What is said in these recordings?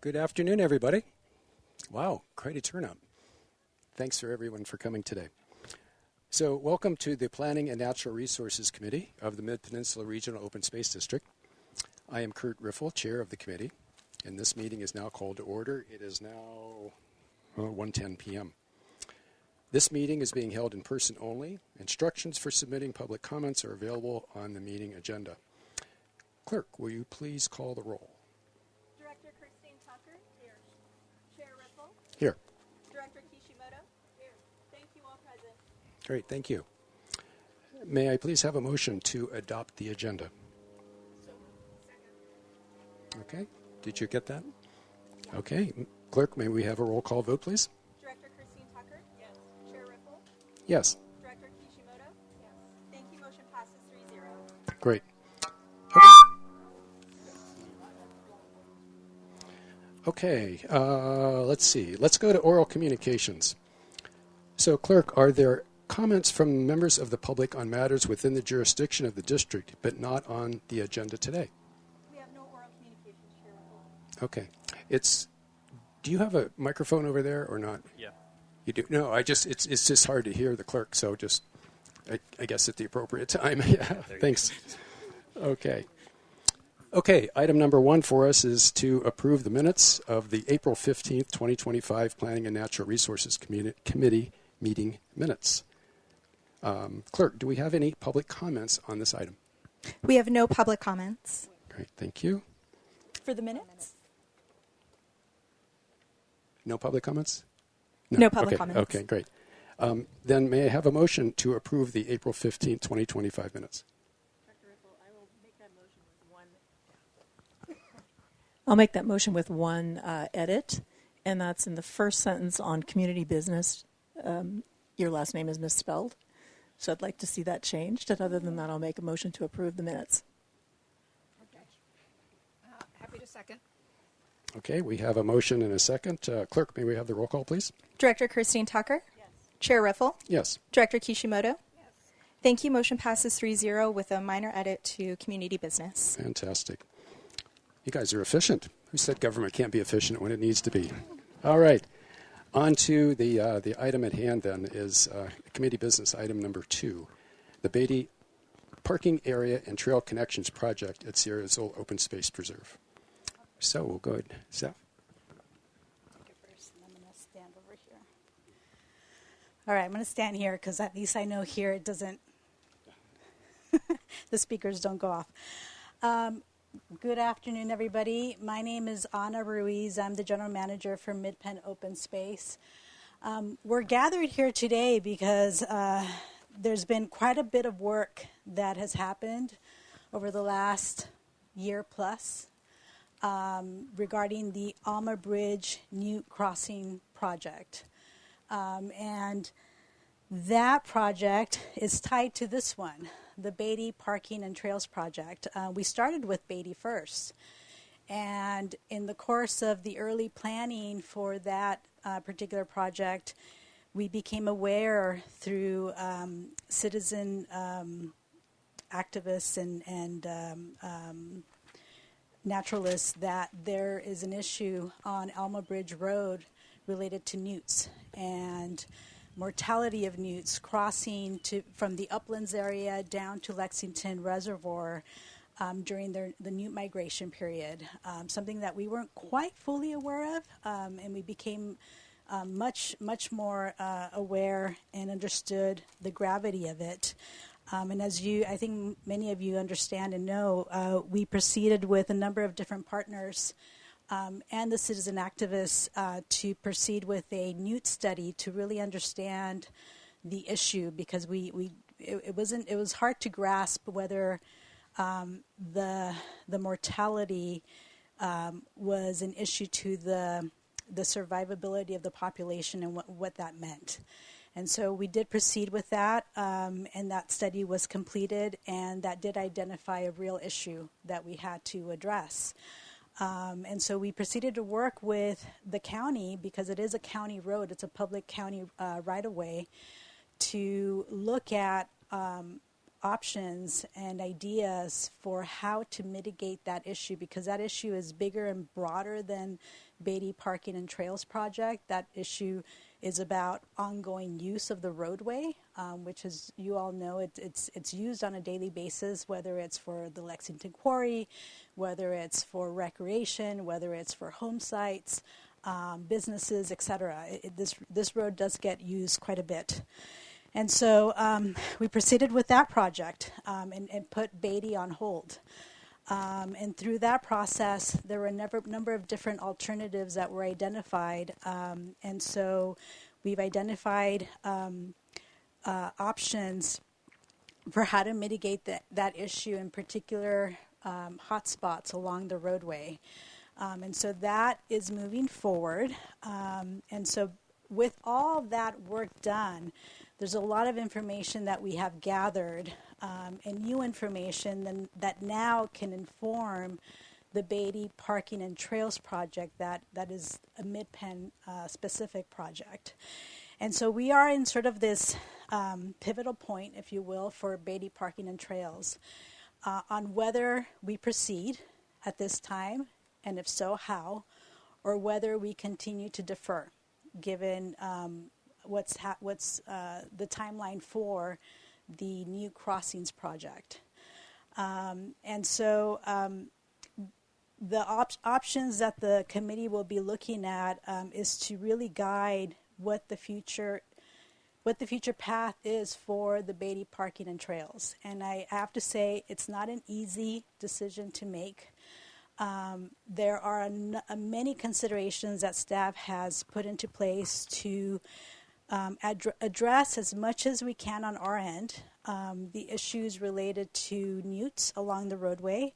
Good afternoon, everybody. Wow, quite a turnout. Thanks for everyone for coming today. So welcome to the Planning and Natural Resources Committee of the Midpeninsula Regional Open Space District. I am Kurt Riffle, chair of the committee, and this meeting is now called to order. It is now 1:10 p.m. This meeting is being held in person only. Instructions for submitting public comments are available on the meeting agenda. Clerk, will you please call the roll? Director Christine Tucker. Here. Chair Riffle. Here. Director Kishimoto. Here. Thank you, all present. Great, thank you. May I please have a motion to adopt the agenda? Okay, did you get that? Okay, clerk, may we have a roll call vote, please? Director Christine Tucker. Yes. Chair Riffle. Yes. Director Kishimoto. Yes. Thank you. Motion passes 3-0. Great. Okay, let's see. Let's go to oral communications. So, clerk, are there comments from members of the public on matters within the jurisdiction of the district, but not on the agenda today? We have no oral communications, Chair Riffle. Okay. Do you have a microphone over there or not? Yeah. You do? No, it's just hard to hear the clerk, so just, I guess at the appropriate time. Yeah, thanks. Okay. Okay, item number 1 for us is to approve the minutes of the April 15th, 2025 Planning and Natural Resources Committee meeting minutes. Clerk, do we have any public comments on this item? We have no public comments. Great, thank you. For the minutes? No public comments? No public comments. Okay, great. Then may I have a motion to approve the April 15th, 2025 minutes? I'll make that motion with one edit, and that's in the first sentence on community business. Your last name is misspelled, so I'd like to see that changed. And other than that, I'll make a motion to approve the minutes. Okay. Happy to second. Okay, we have a motion and a second. Clerk, may we have the roll call, please? Director Christine Tucker. Yes. Chair Riffle. Yes. Director Kishimoto. Yes. Thank you. Motion passes 3-0 with a minor edit to community business. Fantastic. You guys are efficient. Who said government can't be efficient when it needs to be? All right. On to the item at hand then is committee business item number 2, the Beatty Parking Area and Trail Connections Project at Sierra Azul Open Space Preserve. So we'll go ahead. Seth? I'm going to stand over here. All right, I'm going to stand here because at least I know here it doesn't, the speakers don't go off. Good afternoon, everybody. My name is Ana Ruiz. I'm the general manager for Midpen Open Space. We're gathered here today because there's been quite a bit of work that has happened over the last year plus regarding the Alma Bridge Newt Crossing project. And that project is tied to this one, the Beatty Parking and Trails Project. We started with Beatty first. And in the course of the early planning for that particular project, we became aware through citizen activists and naturalists that there is an issue on Alma Bridge Road related to newts and mortality of newts crossing from the uplands area down to Lexington Reservoir during the newt migration period, something that we weren't quite fully aware of, and we became much more aware and understood the gravity of it. And as I think many of you understand and know, we proceeded with a number of different partners and the citizen activists to proceed with a newt study to really understand the issue, because it was hard to grasp whether the mortality was an issue to the survivability of the population and what that meant. And so we did proceed with that, and that study was completed, and that did identify a real issue that we had to address. And so we proceeded to work with the county, because it is a county road, it's a public county right-of-way, to look at options and ideas for how to mitigate that issue, because that issue is bigger and broader than Beatty Parking and Trails project. That issue is about ongoing use of the roadway, which, as you all know, it's used on a daily basis, whether it's for the Lexington Quarry, whether it's for recreation, whether it's for home sites, businesses, etc. This road does get used quite a bit. And so we proceeded with that project and put Beatty on hold. And through that process, there were a number of different alternatives that were identified. And so we've identified options for how to mitigate that issue, in particular hotspots along the roadway. And so that is moving forward. And so with all that work done, there's a lot of information that we have gathered and new information that now can inform the Beatty Parking and Trails project that is a Mid-Penn specific project. And so we are in sort of this pivotal point, if you will, for Beatty Parking and Trails on whether we proceed at this time, and if so, how, or whether we continue to defer, given what's the timeline for the new crossings project. And so the options that the committee will be looking at is to really guide what the future path is for the Beatty Parking and Trails. And I have to say, it's not an easy decision to make. There are many considerations that staff has put into place to address as much as we can on our end the issues related to newts along the roadway.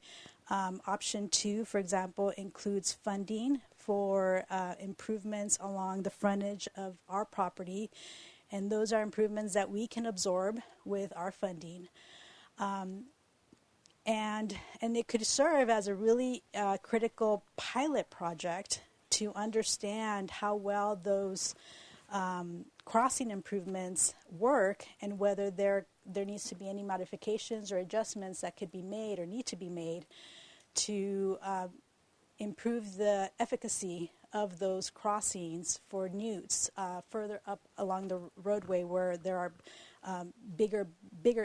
Option 2, for example, includes funding for improvements along the frontage of our property, and those are improvements that we can absorb with our funding. And it could serve as a really critical pilot project to understand how well those crossing improvements work, and whether there needs to be any modifications or adjustments that could be made or need to be made to improve the efficacy of those crossings for newts further up along the roadway where there are bigger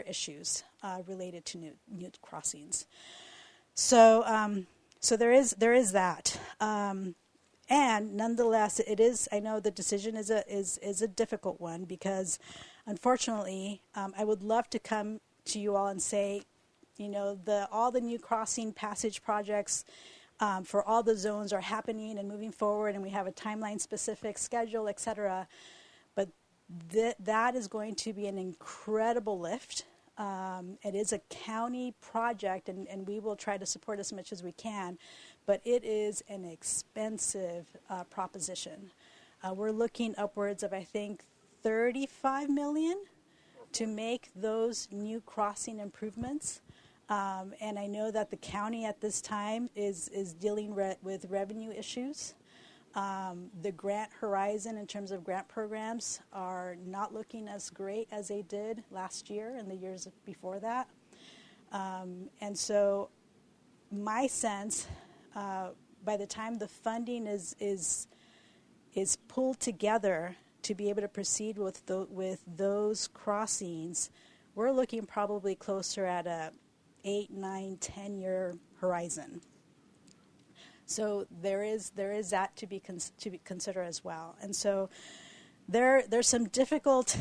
issues related to newt crossings. So there is that. And nonetheless, it is. I know the decision is a difficult one, because, unfortunately, I would love to come to you all and say, all the new crossing passage projects for all the zones are happening and moving forward, and we have a timeline-specific schedule, etc. But that is going to be an incredible lift. It is a county project, and we will try to support as much as we can, but it is an expensive proposition. We're looking upwards of, I think, $35 million to make those new crossing improvements. And I know that the county at this time is dealing with revenue issues. The grant horizon in terms of grant programs are not looking as great as they did last year and the years before that. And so my sense, by the time the funding is pulled together to be able to proceed with those crossings, we're looking probably closer at a 8, 9, 10-year horizon. So there is that to be considered as well. And so there's some difficult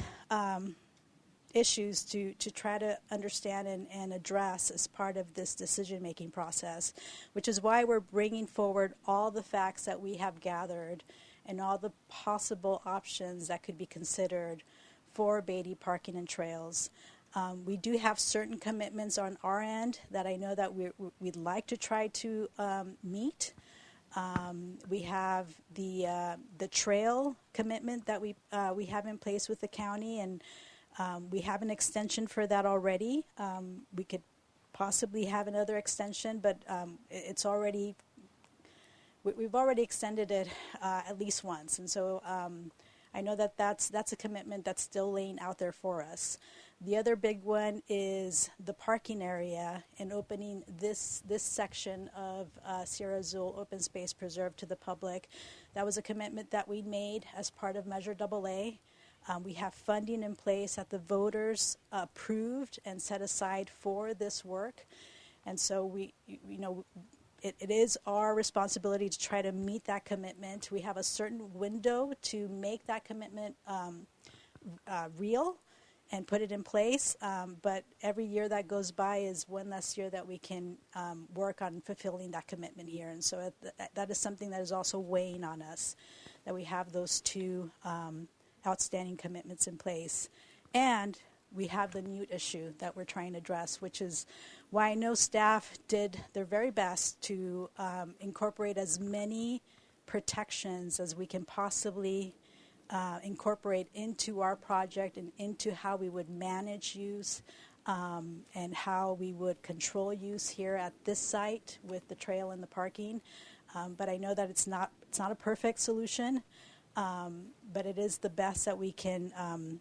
issues to try to understand and address as part of this decision-making process, which is why we're bringing forward all the facts that we have gathered and all the possible options that could be considered for Beatty Parking and Trails. We do have certain commitments on our end that I know that we'd like to try to meet. We have the trail commitment that we have in place with the county, and we have an extension for that already. We could possibly have another extension, but we've already extended it at least once, and so I know that that's a commitment that's still laying out there for us. The other big one is the parking area and opening this section of Sierra Azul Open Space Preserve to the public. That was a commitment that we made as part of Measure AA. We have funding in place that the voters approved and set aside for this work. And so it is our responsibility to try to meet that commitment. We have a certain window to make that commitment real and put it in place. But every year that goes by is one less year that we can work on fulfilling that commitment here. And so that is something that is also weighing on us, that we have those two outstanding commitments in place. And we have the newt issue that we're trying to address, which is why I know staff did their very best to incorporate as many protections as we can possibly incorporate into our project and into how we would manage use and how we would control use here at this site with the trail and the parking. But I know that it's not a perfect solution, but it is the best that we can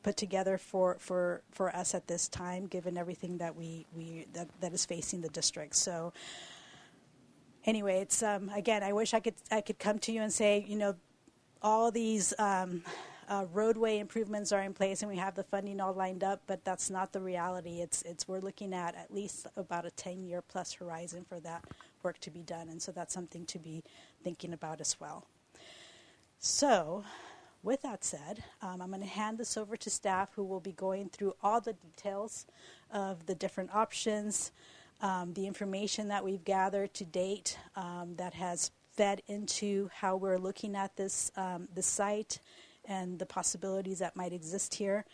put together for us at this time, given everything that that is facing the district. So anyway, it's again, I wish I could come to you and say, all these roadway improvements are in place and we have the funding all lined up, but that's not the reality. It's we're looking at least about a 10-year plus horizon for that work to be done, and so that's something to be thinking about as well. So with that said, I'm going to hand this over to staff, who will be going through all the details of the different options, the information that we've gathered to date that has fed into how we're looking at this site and the possibilities that might exist here.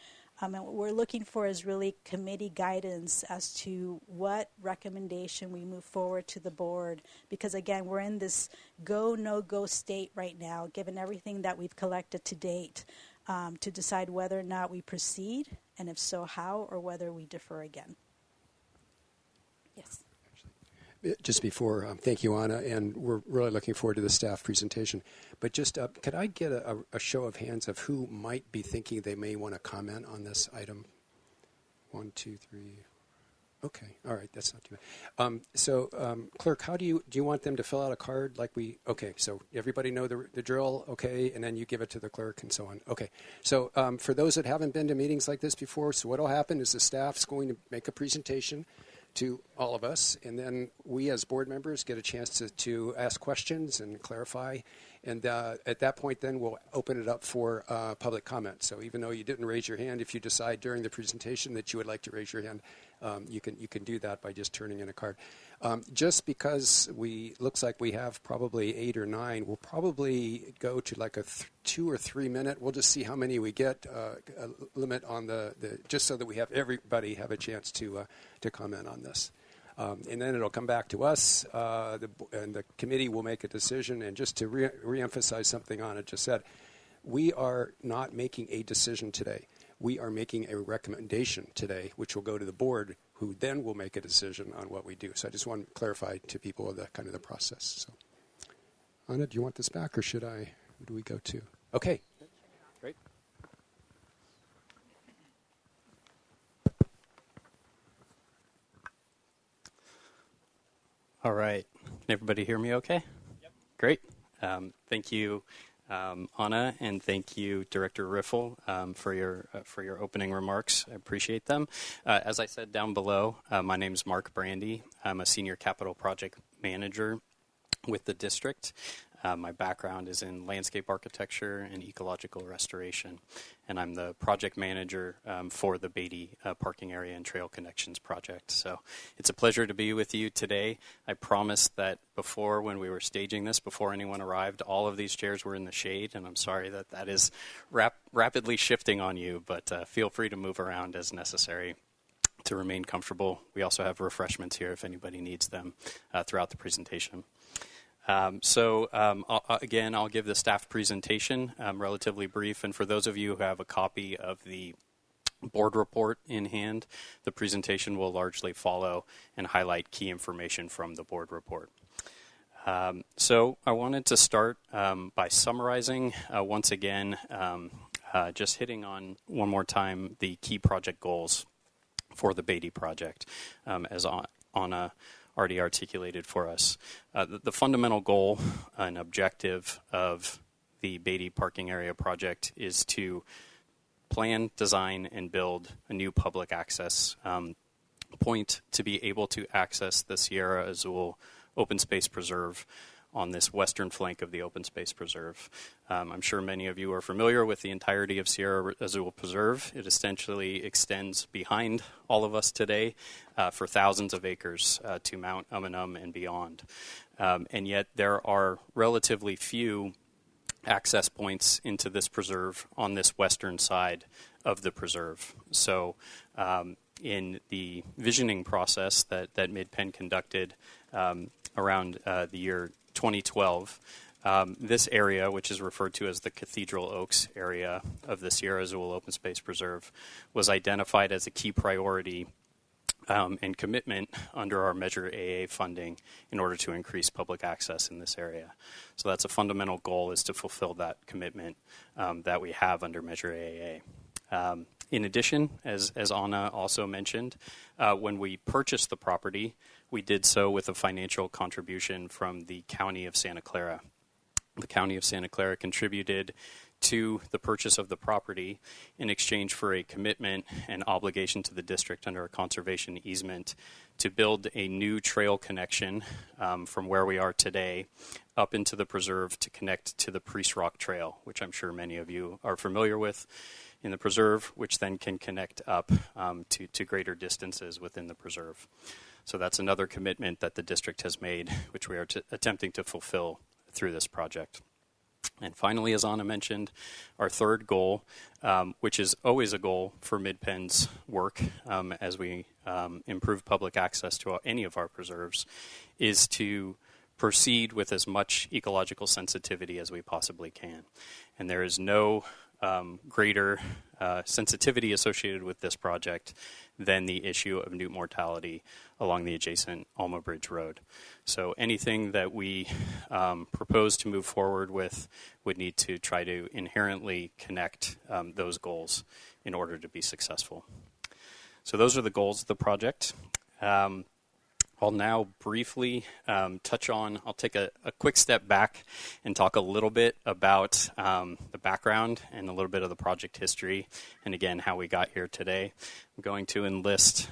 And what we're looking for is really committee guidance as to what recommendation we move forward to the board, because again, we're in this go, no-go state right now, given everything that we've collected to date, to decide whether or not we proceed, and if so, how, or whether we defer again. Yes. Just before, thank you, Anna, and we're really looking forward to the staff presentation. But just, could I get a show of hands of who might be thinking they may want to comment on this item? 1, 2, 3. Okay, all right, that's not too bad. So, clerk, how do you want them to fill out a card like we? Okay, so everybody know the drill, okay, and then you give it to the clerk and so on. Okay, so for those that haven't been to meetings like this before, so what will happen is the staff's going to make a presentation to all of us, and then we as board members get a chance to ask questions and clarify, and at that point then we'll open it up for public comment. So even though you didn't raise your hand, if you decide during the presentation that you would like to raise your hand, you can do that by just turning in a card. Just because looks like we have probably 8 or 9, we'll probably go to like a 2 or 3 minute. We'll just see how many we get. A limit on the just so that we have everybody have a chance to comment on this, and then it'll come back to us, and the committee will make a decision. And just to reemphasize something Anna just said, we are not making a decision today. We are making a recommendation today, which will go to the board, who then will make a decision on what we do. So I just want to clarify to people the kind of the process. So, Anna, do you want this back, or should I? Who do we go to? Okay. Great. All right. Can everybody hear me okay? Yep. Great. Thank you, Anna, and thank you, Director Riffle, for your opening remarks. I appreciate them. As I said down below, my name is Mark Brandy. I'm a Senior Capital Project Manager with the district. My background is in landscape architecture and ecological restoration, and I'm the project manager for the Beatty Parking Area and Trail Connections project. So it's a pleasure to be with you today. I promised that before, when we were staging this, before anyone arrived, all of these chairs were in the shade, and I'm sorry that is rapidly shifting on you, but feel free to move around as necessary to remain comfortable. We also have refreshments here if anybody needs them throughout the presentation. Again, I'll give the staff presentation relatively brief, and for those of you who have a copy of the board report in hand, the presentation will largely follow and highlight key information from the board report. So I wanted to start by summarizing once again, just hitting on one more time the key project goals for the Beatty project, as Anna already articulated for us. The fundamental goal and objective of the Beatty parking area project is to plan, design, and build a new public access point to be able to access the Sierra Azul Open Space Preserve on this western flank of the Open Space Preserve. I'm sure many of you are familiar with the entirety of Sierra Azul Preserve. It essentially extends behind all of us today for thousands of acres to Mount Umunum and beyond. And yet there are relatively few access points into this preserve on this western side of the preserve. So in the visioning process that MidPen conducted around the year 2012, this area, which is referred to as the Cathedral Oaks area of the Sierra Azul Open Space Preserve, was identified as a key priority and commitment under our Measure AA funding in order to increase public access in this area. So that's a fundamental goal, is to fulfill that commitment that we have under Measure AA. In addition, as Anna also mentioned, when we purchased the property, we did so with a financial contribution from the County of Santa Clara. The County of Santa Clara contributed to the purchase of the property in exchange for a commitment and obligation to the district under a conservation easement to build a new trail connection from where we are today up into the preserve to connect to the Priest Rock Trail, which I'm sure many of you are familiar with in the preserve, which then can connect up to greater distances within the preserve. So that's another commitment that the district has made, which we are attempting to fulfill through this project. And finally, as Anna mentioned, our third goal, which is always a goal for MidPen's work as we improve public access to any of our preserves, is to proceed with as much ecological sensitivity as we possibly can. And there is no greater sensitivity associated with this project than the issue of newt mortality along the adjacent Alma Bridge Road. So anything that we propose to move forward with would need to try to inherently connect those goals in order to be successful. So those are the goals of the project. I'll now briefly touch on, I'll take a quick step back and talk a little bit about the background and a little bit of the project history, and again, how we got here today. I'm going to enlist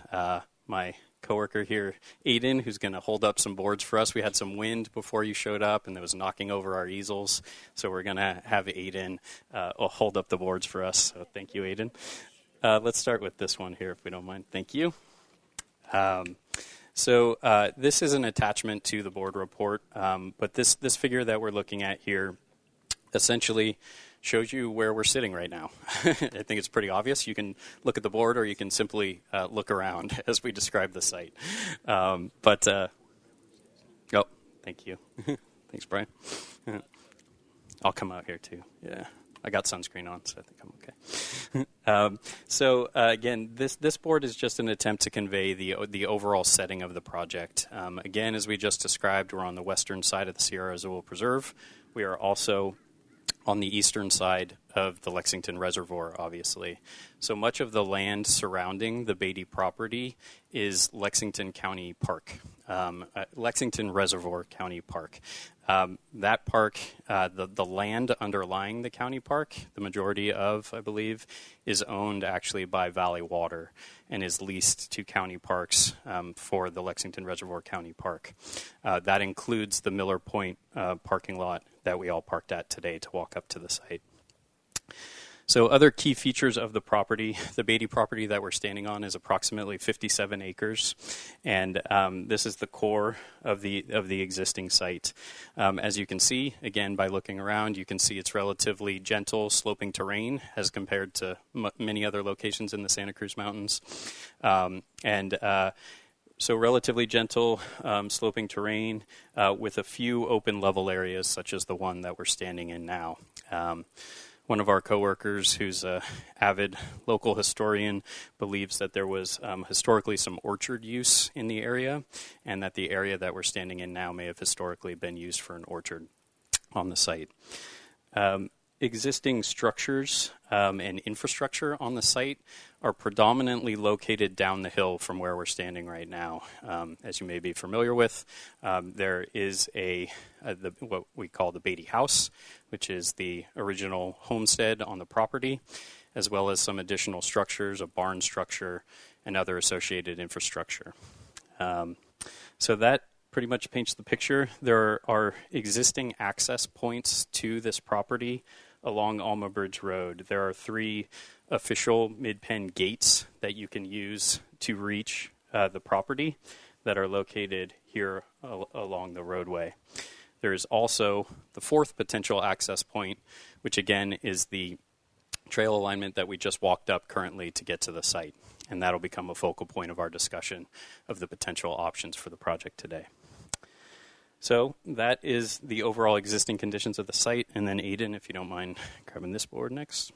my coworker here, Aiden, who's going to hold up some boards for us. We had some wind before you showed up, and it was knocking over our easels, so we're going to have Aiden hold up the boards for us. So thank you, Aiden. Let's start with this one here, if we don't mind. Thank you. So this is an attachment to the board report, but this figure that we're looking at here essentially shows you where we're sitting right now. I think it's pretty obvious. You can look at the board, or you can simply look around as we describe the site. Oh, thank you. Thanks, Brian. I'll come out here too. Yeah. I got sunscreen on, so I think I'm okay. Again, this board is just an attempt to convey the overall setting of the project. Again, as we just described, we're on the western side of the Sierra Azul Preserve. We are also on the eastern side of the Lexington Reservoir, obviously. So much of the land surrounding the Beatty property is Lexington County Park, Lexington Reservoir County Park. That park, the land underlying the county park, the majority of, I believe, is owned actually by Valley Water and is leased to county parks for the Lexington Reservoir County Park. That includes the Miller Point parking lot that we all parked at today to walk up to the site. So other key features of the property, the Beatty property that we're standing on is approximately 57 acres, and this is the core of the existing site. As you can see, again, by looking around, you can see it's relatively gentle, sloping terrain as compared to many other locations in the Santa Cruz Mountains. So relatively gentle, sloping terrain with a few open level areas, such as the one that we're standing in now. one of our coworkers, who's a avid local historian, believes that there was historically some orchard use in the area, and that the area that we're standing in now may have historically been used for an orchard on the site. Existing structures and infrastructure on the site are predominantly located down the hill from where we're standing right now. As you may be familiar with, there is what we call the Beatty House, which is the original homestead on the property, as well as some additional structures, a barn structure, and other associated infrastructure. So that pretty much paints the picture. There are existing access points to this property along Alma Bridge Road. There are 3 official Mid-Penn gates that you can use to reach the property that are located here along the roadway. There is also the 4th potential access point, which again is the trail alignment that we just walked up currently to get to the site. And that'll become a focal point of our discussion of the potential options for the project today. So that is the overall existing conditions of the site. And then Aiden, if you don't mind grabbing this board next.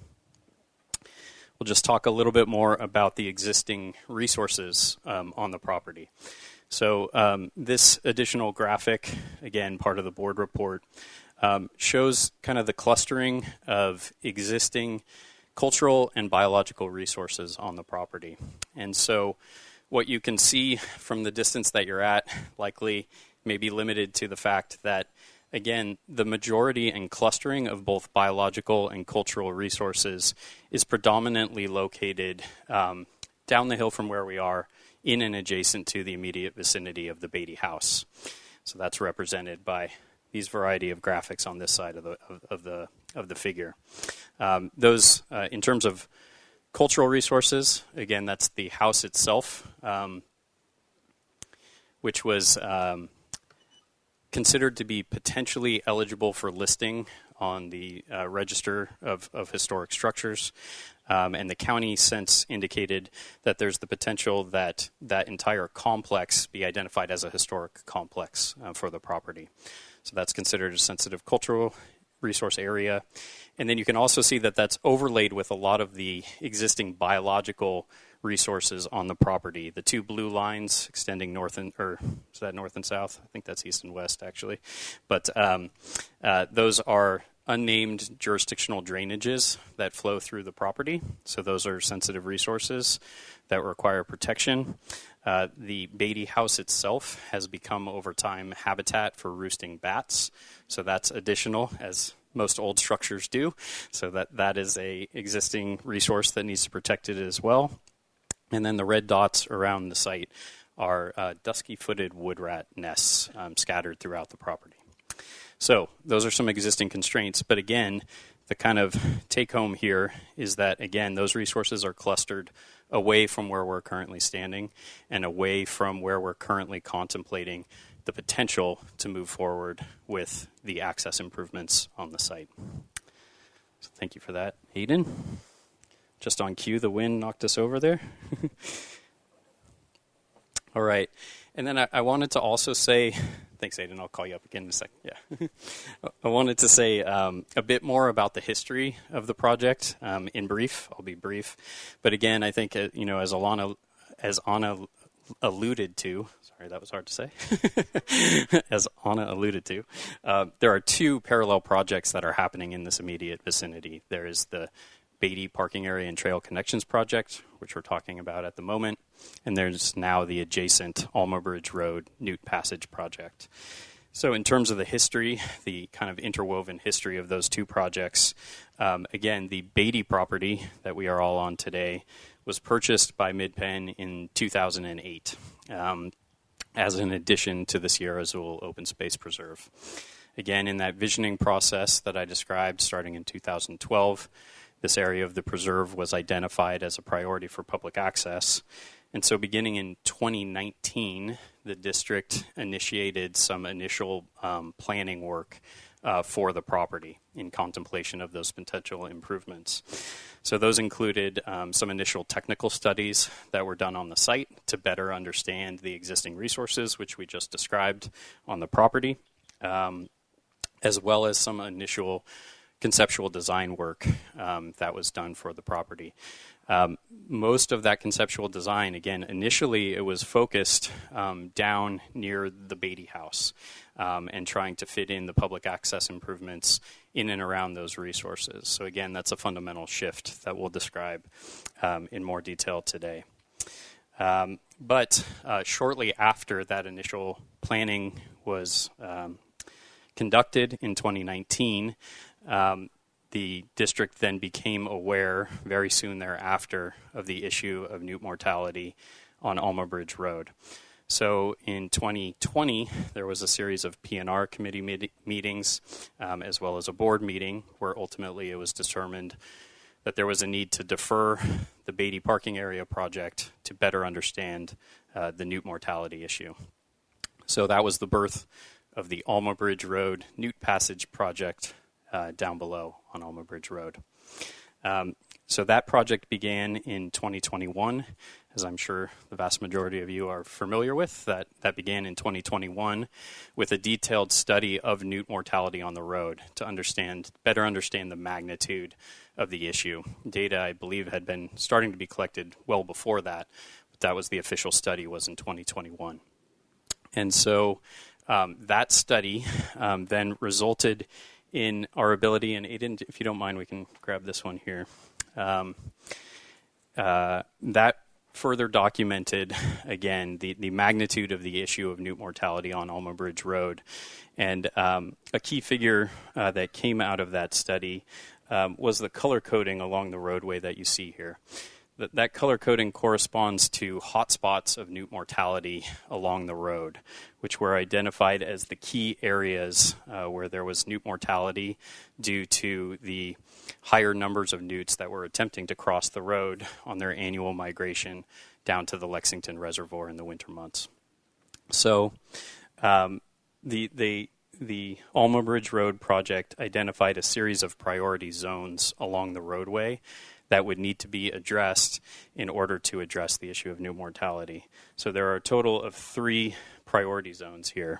We'll just talk a little bit more about the existing resources on the property. So this additional graphic, again, part of the board report, shows kind of the clustering of existing cultural and biological resources on the property. And so what you can see from the distance that you're at likely may be limited to the fact that, again, the majority and clustering of both biological and cultural resources is predominantly located down the hill from where we are, in and adjacent to the immediate vicinity of the Beatty House. So that's represented by these variety of graphics on this side of the figure. Those, in terms of cultural resources, again, that's the house itself, which was considered to be potentially eligible for listing on the Register of Historic Structures. And the county since indicated that there's the potential that that entire complex be identified as a historic complex for the property. So that's considered a sensitive cultural resource area. And then you can also see that that's overlaid with a lot of the existing biological resources on the property. The 2 blue lines extending north and, or is that north and south? I think that's east and west actually. But those are unnamed jurisdictional drainages that flow through the property. So those are sensitive resources that require protection. The Beatty House itself has become over time habitat for roosting bats. So that's additional, as most old structures do. So that is a existing resource that needs to be protected as well. And then the red dots around the site are dusky-footed wood rat nests scattered throughout the property. So those are some existing constraints. But again, the kind of take-home here is that, again, those resources are clustered away from where we're currently standing and away from where we're currently contemplating the potential to move forward with the access improvements on the site. So thank you for that, Aiden. Just on cue, the wind knocked us over there. All right. And then I wanted to also say, thanks, Aiden. I'll call you up again in a second. Yeah. I wanted to say a bit more about the history of the project in brief. I'll be brief. But again, I think, as Anna alluded to, sorry, that was hard to say. As Anna alluded to, there are 2 parallel projects that are happening in this immediate vicinity. There is the Beatty Parking Area and Trail Connections Project, which we're talking about at the moment, and there's now the adjacent Alma Bridge Road Newt Passage Project. So in terms of the history, the kind of interwoven history of those 2 projects, again, the Beatty property that we are all on today was purchased by Midpenn in 2008 as an addition to the Sierra Azul Open Space Preserve. Again, in that visioning process that I described starting in 2012, this area of the preserve was identified as a priority for public access. And so beginning in 2019, the district initiated some initial planning work for the property in contemplation of those potential improvements. So those included some initial technical studies that were done on the site to better understand the existing resources, which we just described on the property, as well as some initial conceptual design work that was done for the property. Most of that conceptual design, again, initially it was focused down near the Beatty House and trying to fit in the public access improvements in and around those resources. So again, that's a fundamental shift that we'll describe in more detail today. But shortly after that initial planning was conducted in 2019, the district then became aware very soon thereafter of the issue of newt mortality on Alma Bridge Road. So in 2020, there was a series of P&R committee meetings as well as a board meeting where ultimately it was determined that there was a need to defer the Beatty parking area project to better understand the newt mortality issue. So that was the birth of the Alma Bridge Road Newt Passage project down below on Alma Bridge Road. So that project began in 2021, as I'm sure the vast majority of you are familiar with. That began in 2021 with a detailed study of newt mortality on the road to better understand the magnitude of the issue. Data, I believe, had been starting to be collected well before that, but that was the official study was in 2021. And so that study then resulted in our ability, and Aiden, if you don't mind, we can grab this one here. That further documented, again, the magnitude of the issue of newt mortality on Alma Bridge Road. And a key figure that came out of that study was the color coding along the roadway that you see here. That color coding corresponds to hotspots of newt mortality along the road, which were identified as the key areas where there was newt mortality due to the higher numbers of newts that were attempting to cross the road on their annual migration down to the Lexington Reservoir in the winter months. So the Alma Bridge Road project identified a series of priority zones along the roadway that would need to be addressed in order to address the issue of newt mortality. So there are a total of 3 priority zones here.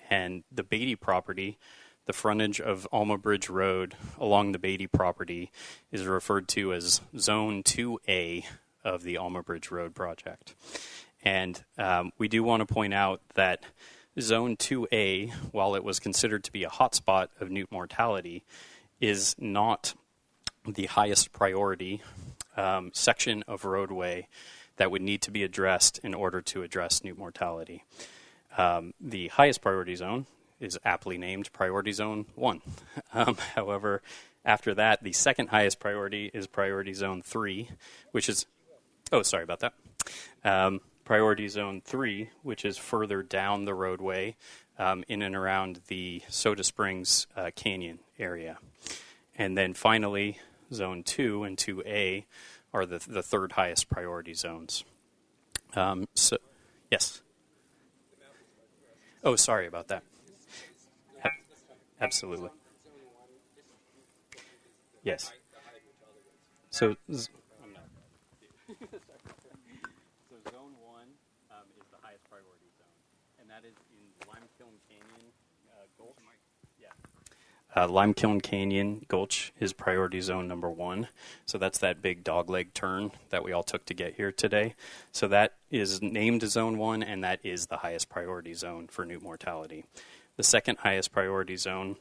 And the Beatty property, the frontage of Alma Bridge Road along the Beatty property, is referred to as Zone 2A of the Alma Bridge Road project. And we do want to point out that Zone 2A, while it was considered to be a hotspot of newt mortality, is not the highest priority section of roadway that would need to be addressed in order to address newt mortality. The highest priority zone is aptly named Priority Zone 1. However, after that, the second highest priority is Priority Zone 3, which is, sorry about that. Priority Zone 3, which is further down the roadway in and around the Soda Springs Canyon area. And then finally, Zone 2 and 2A are the third highest priority zones. Yes. Oh, sorry about that. Absolutely. Yes. So Zone 1 is the highest priority zone, and that is in Limekiln Canyon Gulch. Limekiln Canyon Gulch is priority zone number 1. So that's that big dogleg turn that we all took to get here today. So that is named Zone 1, and that is the highest priority zone for newt mortality. The second highest priority zone,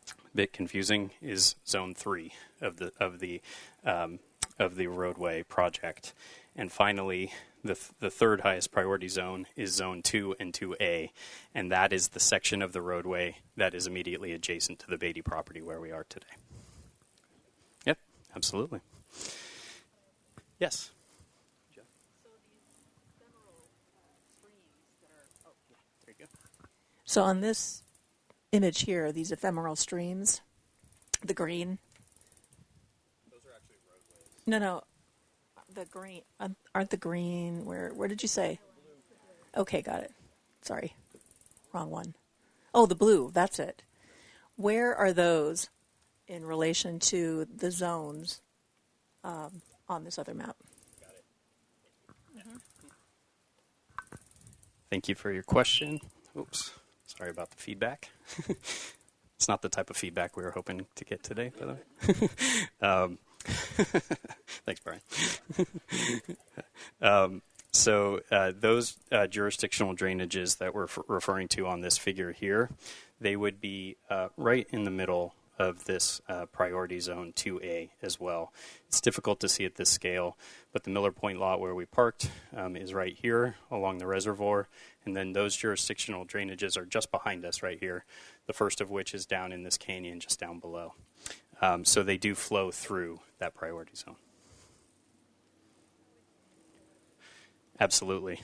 a bit confusing, is Zone 3 of the roadway project. And finally, the third highest priority zone is Zone 2 and 2A, and that is the section of the roadway that is immediately adjacent to the Beatty property where we are today. Yep, absolutely. Yes? So these ephemeral streams that are... There you go. So on this image here, these ephemeral streams, the green... Those are actually roadways. No. The green, aren't the green, where did you say? Okay, got it. Sorry, wrong one. Oh, the blue, that's it. Where are those in relation to the zones on this other map? Got it. Mm-hmm. Thank you for your question. Oops, sorry about the feedback. That's not the type of feedback we were hoping to get today, by the way. Thanks, Brian. So those jurisdictional drainages that we're referring to on this figure here, they would be right in the middle of this priority zone 2A as well. It's difficult to see at this scale, but the Miller Point lot where we parked is right here along the reservoir, and then those jurisdictional drainages are just behind us right here, the first of which is down in this canyon just down below. So they do flow through that priority zone. Absolutely.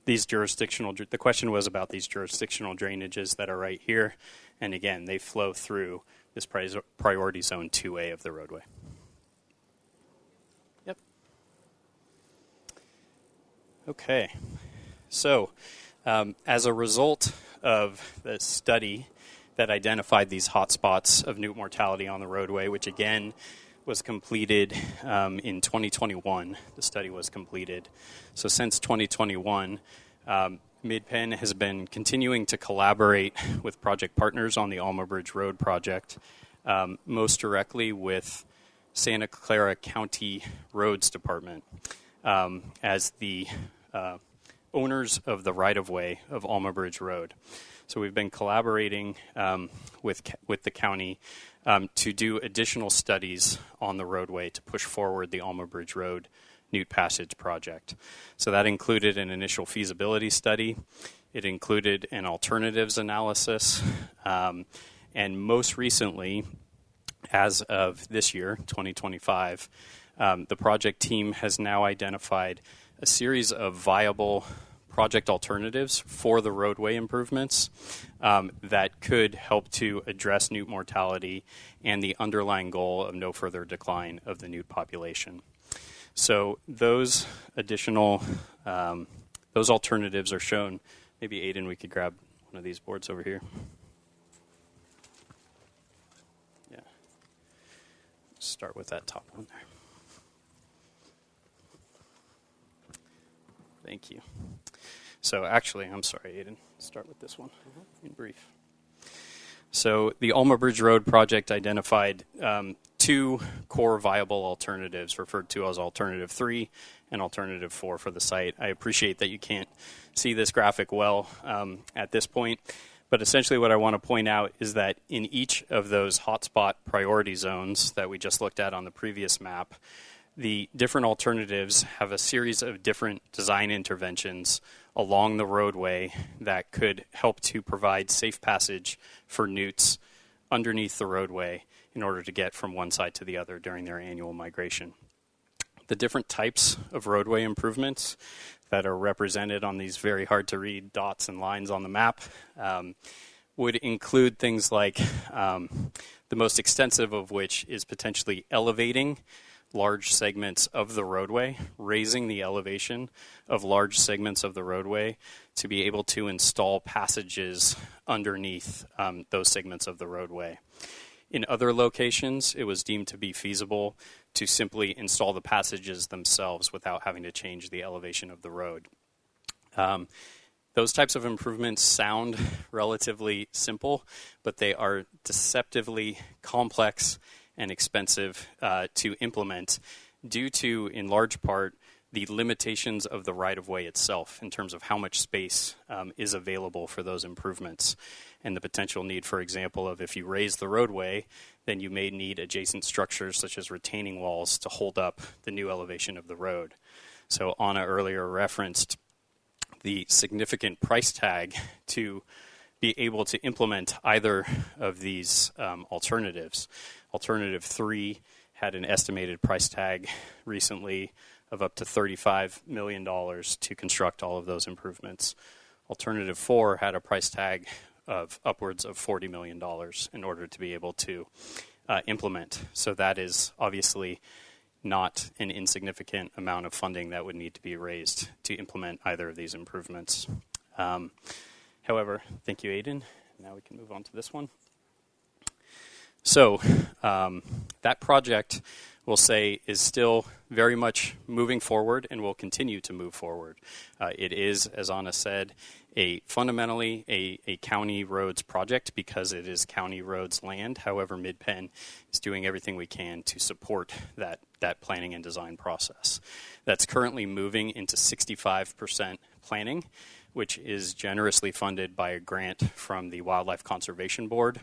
The question was about these jurisdictional drainages that are right here, and again, they flow through this priority zone 2A of the roadway. Yep. Okay. So, as a result of the study that identified these hotspots of newt mortality on the roadway, which again was completed in 2021. The study was completed. So since 2021, Midpen has been continuing to collaborate with project partners on the Alma Bridge Road project, most directly with Santa Clara County Roads Department as the owners of the right-of-way of Alma Bridge Road. So we've been collaborating with the county to do additional studies on the roadway to push forward the Alma Bridge Road Newt Passage project. So that included an initial feasibility study. It included an alternatives analysis. And most recently, as of this year, 2025, the project team has now identified a series of viable project alternatives for the roadway improvements that could help to address newt mortality and the underlying goal of no further decline of the newt population. So those additional, those alternatives are shown. Maybe Aiden, we could grab one of these boards over here. Yeah. Start with that top one there. Thank you. So actually, I'm sorry, Aiden. Start with this one in brief. So the Alma Bridge Road project identified two core viable alternatives, referred to as Alternative 3 and Alternative 4 for the site. I appreciate that you can't see this graphic well at this point, but essentially what I want to point out is that in each of those hotspot priority zones that we just looked at on the previous map, the different alternatives have a series of different design interventions along the roadway that could help to provide safe passage for newts underneath the roadway in order to get from one side to the other during their annual migration. The different types of roadway improvements that are represented on these very hard to read dots and lines on the map would include things like the most extensive of which is potentially elevating large segments of the roadway, raising the elevation of large segments of the roadway to be able to install passages underneath those segments of the roadway. In other locations, it was deemed to be feasible to simply install the passages themselves without having to change the elevation of the road. Those types of improvements sound relatively simple, but they are deceptively complex and expensive to implement due to, in large part, the limitations of the right-of-way itself in terms of how much space is available for those improvements, and the potential need, for example, of if you raise the roadway, then you may need adjacent structures such as retaining walls to hold up the new elevation of the road. So Anna earlier referenced the significant price tag to be able to implement either of these alternatives. Alternative 3 had an estimated price tag recently of up to $35 million to construct all of those improvements. Alternative 4 had a price tag of upwards of $40 million in order to be able to implement. So that is obviously not an insignificant amount of funding that would need to be raised to implement either of these improvements. However, thank you, Aiden. Now we can move on to this one. So that project we'll say is still very much moving forward and will continue to move forward. It is, as Anna said, fundamentally a county roads project because it is county roads land. However, MidPen is doing everything we can to support that planning and design process. That's currently moving into 65% planning, which is generously funded by a grant from the Wildlife Conservation Board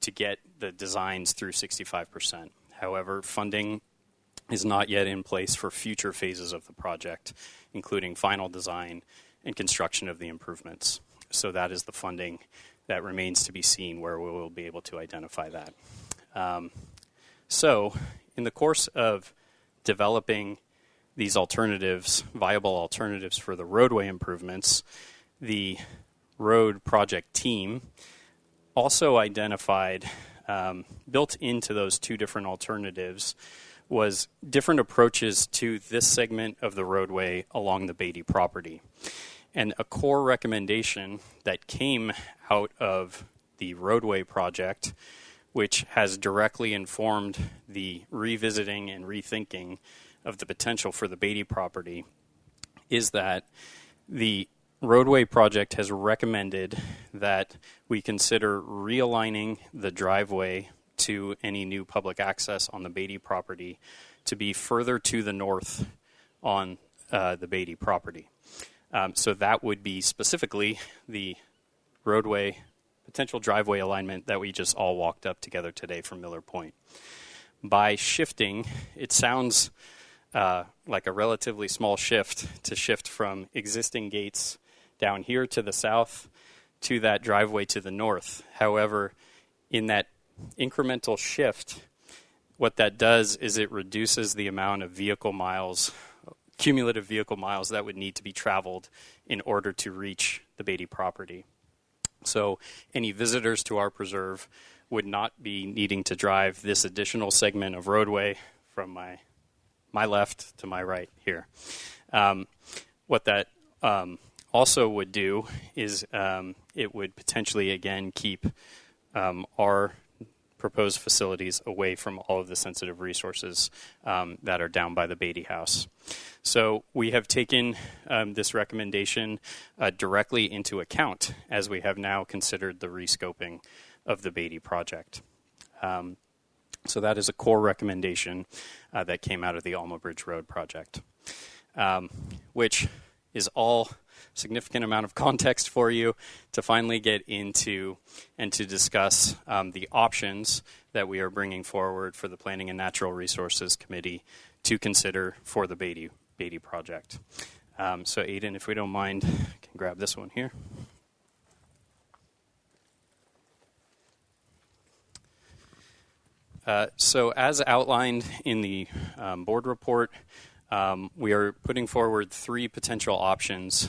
to get the designs through 65%. However, funding is not yet in place for future phases of the project, including final design and construction of the improvements. So that is the funding that remains to be seen where we will be able to identify that. So in the course of developing these alternatives, viable alternatives for the roadway improvements, the road project team also identified, built into those two different alternatives, was different approaches to this segment of the roadway along the Beatty property. And a core recommendation that came out of the roadway project, which has directly informed the revisiting and rethinking of the potential for the Beatty property, is that the roadway project has recommended that we consider realigning the driveway to any new public access on the Beatty property to be further to the north on the Beatty property. So that would be specifically the roadway, potential driveway alignment that we just all walked up together today from Miller Point. By shifting, it sounds like a relatively small shift to shift from existing gates down here to the south to that driveway to the north. However, in that incremental shift, what that does is it reduces the amount of vehicle miles, cumulative vehicle miles that would need to be traveled in order to reach the Beatty property. So any visitors to our preserve would not be needing to drive this additional segment of roadway from my left to my right here. What that also would do is it would potentially, again, keep our proposed facilities away from all of the sensitive resources that are down by the Beatty house. So we have taken this recommendation directly into account as we have now considered the rescoping of the Beatty project. So that is a core recommendation that came out of the Alma Bridge Road project, which is all significant amount of context for you to finally get into and to discuss the options that we are bringing forward for the Planning and Natural Resources Committee to consider for the Beatty project. So Aiden, if we don't mind, can grab this one here. So as outlined in the board report, we are putting forward three potential options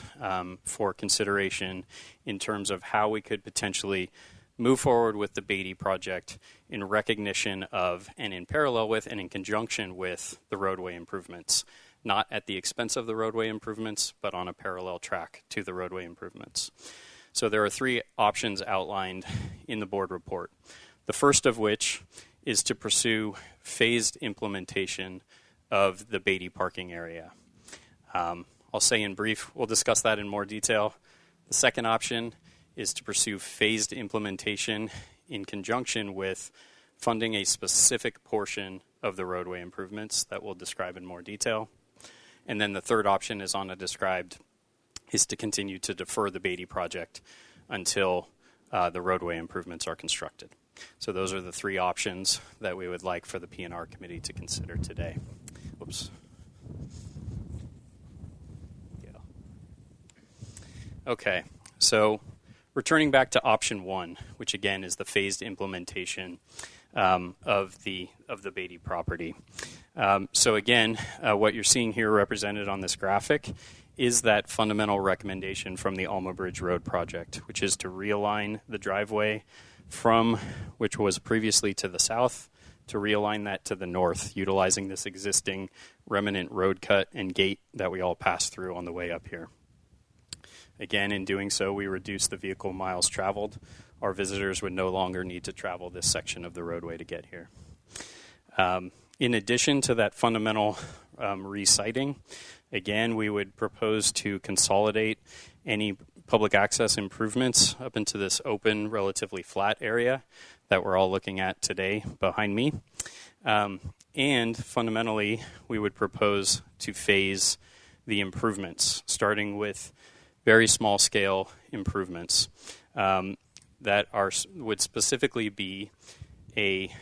for consideration in terms of how we could potentially move forward with the Beatty project in recognition of and in parallel with and in conjunction with the roadway improvements, not at the expense of the roadway improvements, but on a parallel track to the roadway improvements. So there are three options outlined in the board report. The first of which is to pursue phased implementation of the Beatty parking area. I'll say in brief, we'll discuss that in more detail. The second option is to pursue phased implementation in conjunction with funding a specific portion of the roadway improvements that we'll describe in more detail. And then the third option, as Anna described, is to continue to defer the Beatty project until the roadway improvements are constructed. So those are the three options that we would like for the P&R committee to consider today. Whoops. Yeah. Okay, so returning back to option one, which again is the phased implementation of the Beatty property. So again, what you're seeing here represented on this graphic is that fundamental recommendation from the Alma Bridge Road project, which is to realign the driveway from which was previously to the south to realign that to the north, utilizing this existing remnant road cut and gate that we all passed through on the way up here. Again, in doing so, we reduce the vehicle miles traveled. Our visitors would no longer need to travel this section of the roadway to get here. In addition to that fundamental resiting, again, we would propose to consolidate any public access improvements up into this open, relatively flat area that we're all looking at today behind me. And fundamentally, we would propose to phase the improvements, starting with very small scale improvements that would specifically be a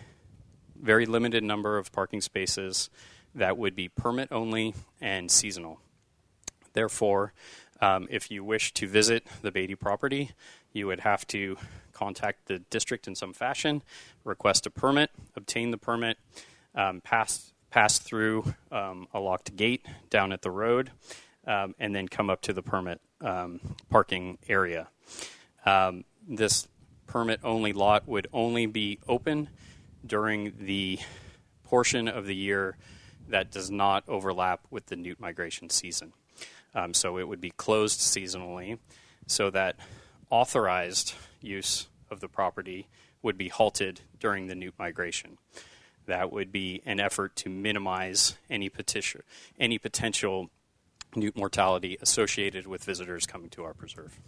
very limited number of parking spaces that would be permit only and seasonal. Therefore, if you wish to visit the Beatty property, you would have to contact the district in some fashion, request a permit, obtain the permit, pass through a locked gate down at the road, and then come up to the permit parking area. This permit-only lot would only be open during the portion of the year that does not overlap with the newt migration season. So it would be closed seasonally so that authorized use of the property would be halted during the newt migration. That would be an effort to minimize any potential newt mortality associated with visitors coming to our preserve.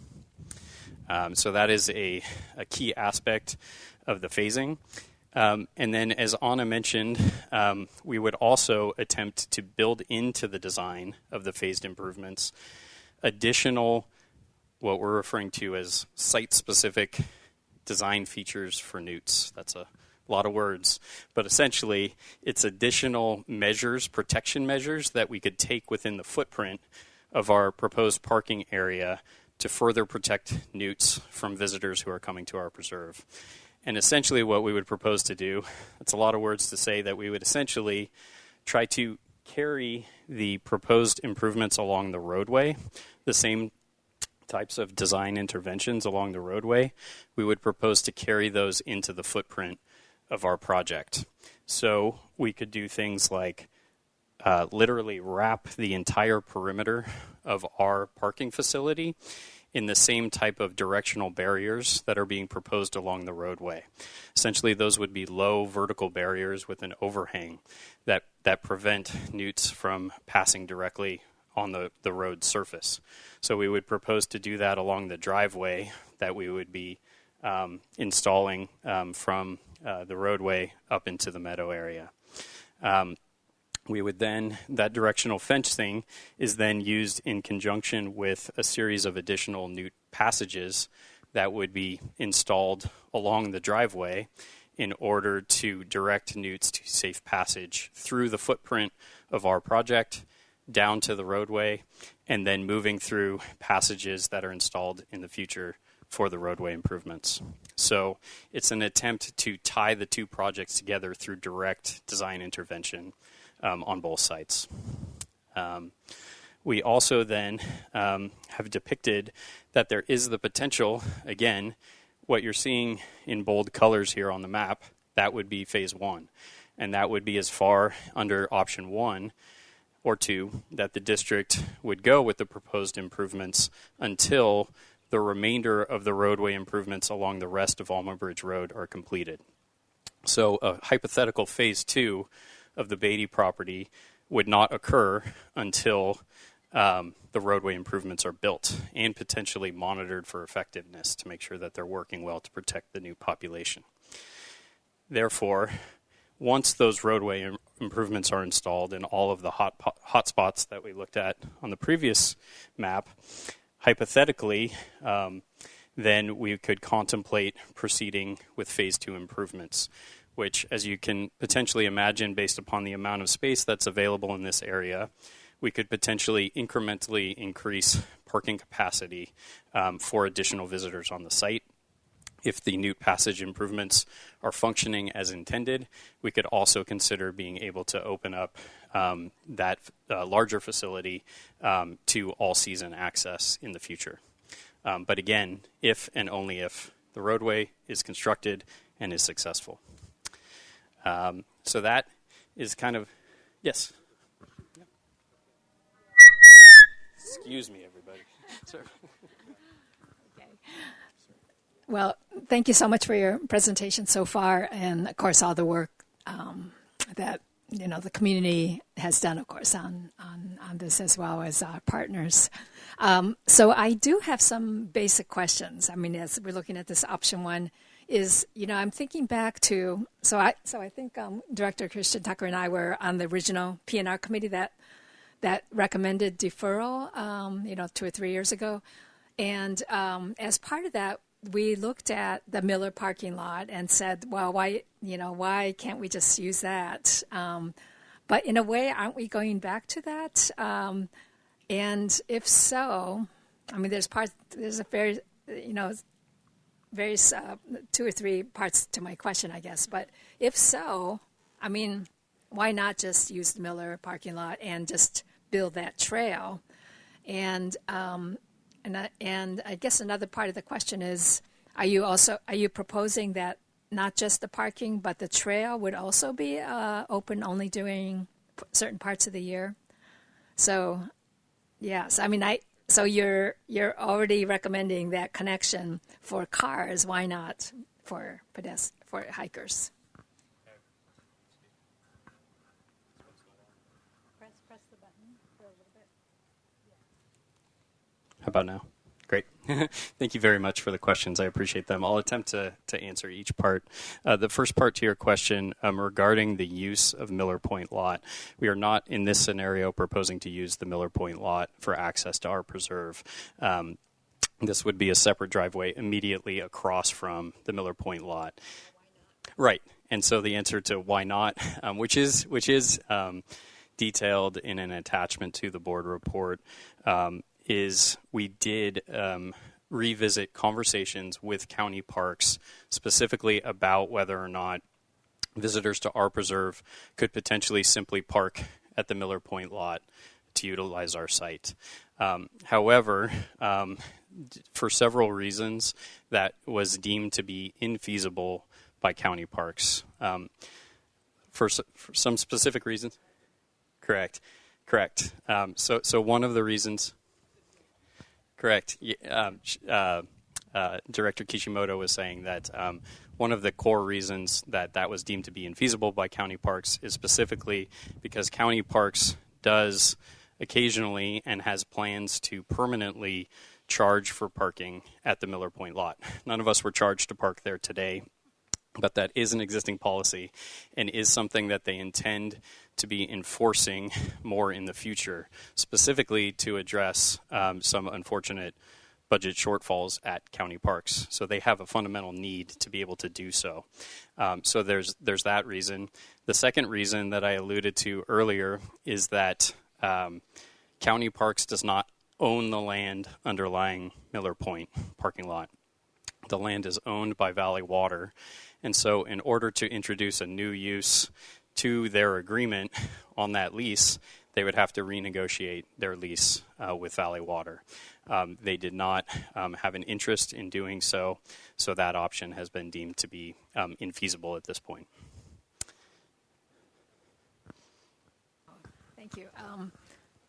So that is a key aspect of the phasing. And then, as Anna mentioned, we would also attempt to build into the design of the phased improvements additional, what we're referring to as site-specific design features for newts. That's a lot of words, but essentially it's additional measures, protection measures that we could take within the footprint of our proposed parking area to further protect newts from visitors who are coming to our preserve. And essentially what we would propose to do, that's a lot of words to say, that we would essentially try to carry the proposed improvements along the roadway, the same types of design interventions along the roadway, we would propose to carry those into the footprint of our project. So we could do things like literally wrap the entire perimeter of our parking facility in the same type of directional barriers that are being proposed along the roadway. Essentially, those would be low vertical barriers with an overhang that prevent newts from passing directly on the road surface. So we would propose to do that along the driveway that we would be installing from the roadway up into the meadow area. We would then, that directional fencing is then used in conjunction with a series of additional newt passages that would be installed along the driveway in order to direct newts to safe passage through the footprint of our project down to the roadway, and then moving through passages that are installed in the future for the roadway improvements. So it's an attempt to tie the two projects together through direct design intervention on both sites. We also then have depicted that there is the potential, again, what you're seeing in bold colors here on the map, that would be phase one. And that would be as far under option 1 or 2 that the district would go with the proposed improvements until the remainder of the roadway improvements along the rest of Alma Bridge Road are completed. So a hypothetical phase 2 of the Beatty property would not occur until the roadway improvements are built and potentially monitored for effectiveness to make sure that they're working well to protect the new population. Therefore, once those roadway improvements are installed in all of the hot spots that we looked at on the previous map, hypothetically, then we could contemplate proceeding with phase 2 improvements, which, as you can potentially imagine, based upon the amount of space that's available in this area, we could potentially incrementally increase parking capacity for additional visitors on the site. If the newt passage improvements are functioning as intended, we could also consider being able to open up that larger facility to all-season access in the future. But again, if and only if the roadway is constructed and is successful. So that is kind of, yes? Excuse me, everybody. Sorry. Okay. Well, thank you so much for your presentation so far, and of course all the work that the community has done, of course, on this as well as our partners. So I do have some basic questions. I mean, as we're looking at this option one, is I'm thinking back to I think Director Christian Tucker and I were on the original P&R committee that recommended deferral 2 or 3 years ago, and as part of that, we looked at the Miller parking lot and said, well, why can't we just use that? But in a way, aren't we going back to that? And if so, I mean, there's a very, various 2 or 3 parts to my question, I guess. But if so, I mean, why not just use the Miller parking lot and just build that trail? And I guess another part of the question is, are you proposing that not just the parking, but the trail would also be open only during certain parts of the year? So, yes, I mean, so you're already recommending that connection for cars. Why not for hikers? Press the button for a little bit. How about now? Great. Thank you very much for the questions. I appreciate them. I'll attempt to answer each part. The first part to your question regarding the use of Miller Point Lot, we are not in this scenario proposing to use the Miller Point Lot for access to our preserve. This would be a separate driveway immediately across from the Miller Point Lot. Right. And so the answer to why not, which is detailed in an attachment to the board report, is we did revisit conversations with county parks specifically about whether or not visitors to our preserve could potentially simply park at the Miller Point Lot to utilize our site. However, for several reasons, that was deemed to be infeasible by county parks. For some specific reasons? Correct. So one of the reasons... Correct. Director Kishimoto was saying that one of the core reasons that was deemed to be infeasible by county parks is specifically because county parks does occasionally and has plans to permanently charge for parking at the Miller Point Lot. None of us were charged to park there today, but that is an existing policy and is something that they intend to be enforcing more in the future, specifically to address some unfortunate budget shortfalls at county parks. So they have a fundamental need to be able to do so. So there's that reason. The second reason that I alluded to earlier is that county parks does not own the land underlying Miller Point parking lot. The land is owned by Valley Water. And so in order to introduce a new use to their agreement on that lease, they would have to renegotiate their lease with Valley Water. They did not have an interest in doing so, so that option has been deemed to be infeasible at this point. Thank you.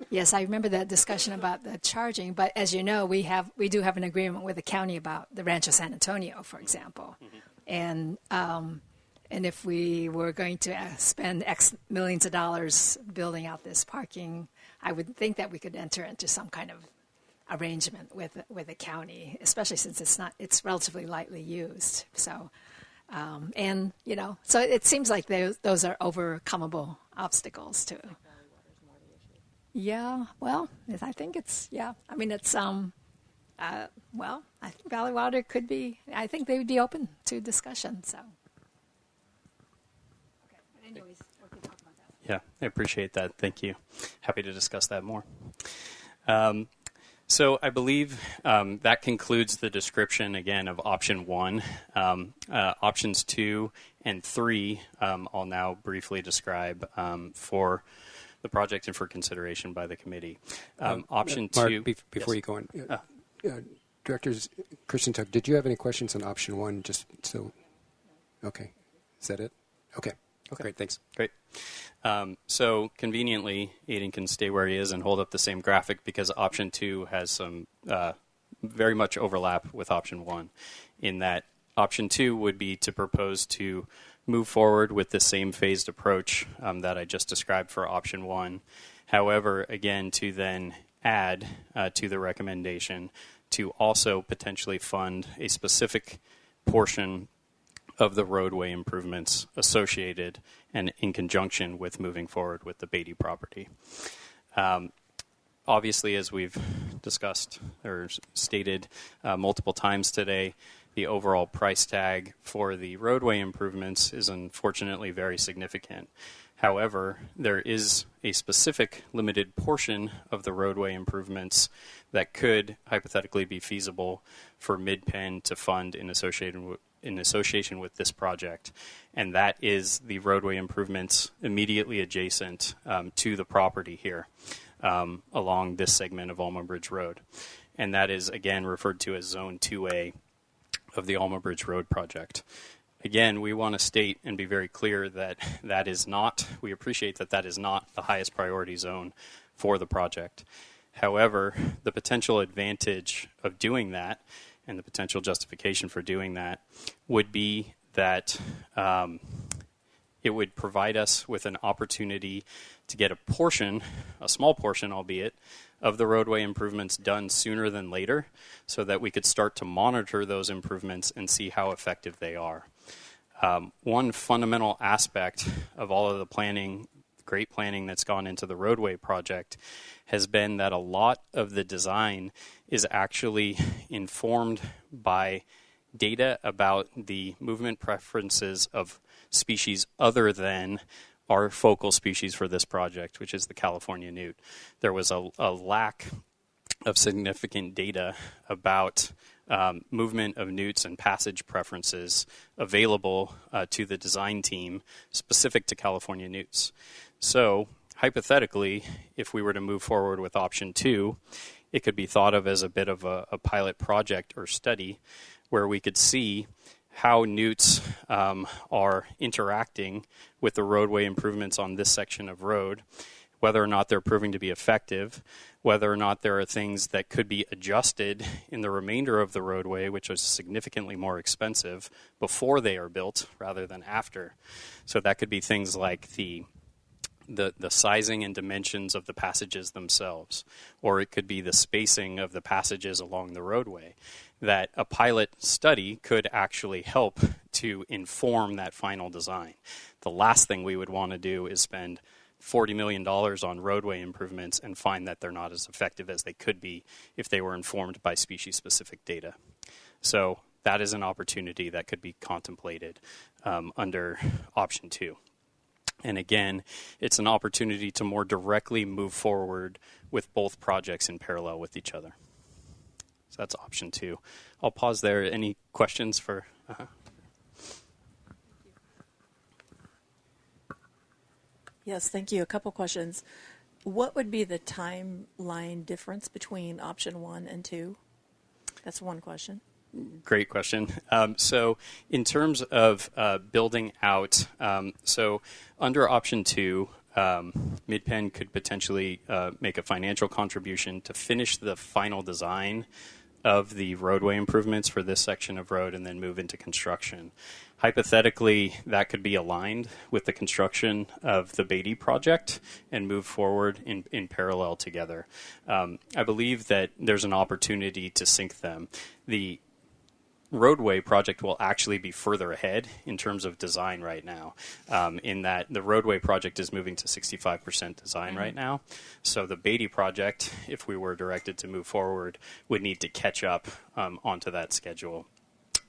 Yes, I remember that discussion about the charging, but as you know, we do have an agreement with the county about the Rancho San Antonio, for example. Mm-hmm. And if we were going to spend X millions of dollars building out this parking, I would think that we could enter into some kind of arrangement with the county, especially since it's relatively lightly used. So, so it seems like those are overcomable obstacles to. Yeah, well, I think it's, I mean, it's, I think Valley Water could be, I think they would be open to discussion, so. Okay, but anyways, we can talk about that. Yeah, I appreciate that. Thank you. Happy to discuss that more. So I believe that concludes the description, again, of option 1. Options 2 and 3, I'll now briefly describe for the project and for consideration by the committee. Option Mark, 2. Before you go on, Directors Christian Tuck, did you have any questions on option 1? Just so, okay, is that it? Okay, great, thanks. Great. So conveniently, Aiden can stay where he is and hold up the same graphic because option 2 has some very much overlap with option 1, in that option 2 would be to propose to move forward with the same phased approach that I just described for option 1. However, again, to then add to the recommendation to also potentially fund a specific portion of the roadway improvements associated and in conjunction with moving forward with the Beatty property. Obviously, as we've discussed or stated multiple times today, the overall price tag for the roadway improvements is unfortunately very significant. However, there is a specific limited portion of the roadway improvements that could hypothetically be feasible for Midpen to fund in association with this project, and that is the roadway improvements immediately adjacent to the property here along this segment of Alma Bridge Road. And that is, again, referred to as Zone 2A of the Alma Bridge Road project. Again, we want to state and be very clear that that is not, we appreciate that that is not the highest priority zone for the project. However, the potential advantage of doing that and the potential justification for doing that would be that it would provide us with an opportunity to get a portion, a small portion albeit, of the roadway improvements done sooner than later so that we could start to monitor those improvements and see how effective they are. One fundamental aspect of all of the planning, great planning that's gone into the roadway project has been that a lot of the design is actually informed by data about the movement preferences of species other than our focal species for this project, which is the California newt. There was a lack of significant data about movement of newts and passage preferences available to the design team specific to California newts. So, hypothetically, if we were to move forward with option 2, it could be thought of as a bit of a pilot project or study where we could see how newts are interacting with the roadway improvements on this section of road, whether or not they're proving to be effective, whether or not there are things that could be adjusted in the remainder of the roadway, which is significantly more expensive before they are built rather than after. So that could be things like the sizing and dimensions of the passages themselves, or it could be the spacing of the passages along the roadway, that a pilot study could actually help to inform that final design. The last thing we would want to do is spend $40 million on roadway improvements and find that they're not as effective as they could be if they were informed by species-specific data. So that is an opportunity that could be contemplated under option 2. And again, it's an opportunity to more directly move forward with both projects in parallel with each other. So that's option 2. I'll pause there. Any questions for... Yes, thank you. A couple questions. What would be the timeline difference between option 1 and 2? That's one question. Great question. So in terms of building out, so under option 2, Midpen could potentially make a financial contribution to finish the final design of the roadway improvements for this section of road and then move into construction. Hypothetically, that could be aligned with the construction of the Beatty project and move forward in parallel together. I believe that there's an opportunity to sync them. The roadway project will actually be further ahead in terms of design right now, in that the roadway project is moving to 65% design right now. So the Beatty project, if we were directed to move forward, would need to catch up onto that schedule.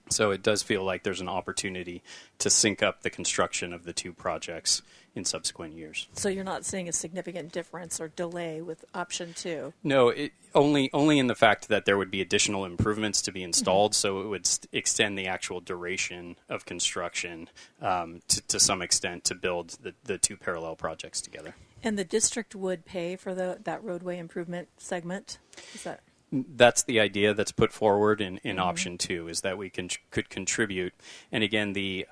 So it does feel like there's an opportunity to sync up the construction of the two projects in subsequent years. So you're not seeing a significant difference or delay with option 2? No, only in the fact that there would be additional improvements to be installed, so it would extend the actual duration of construction to some extent to build the two parallel projects together. And the district would pay for that roadway improvement segment? Is that... That's the idea that's put forward in option 2, is that we could contribute. And again, the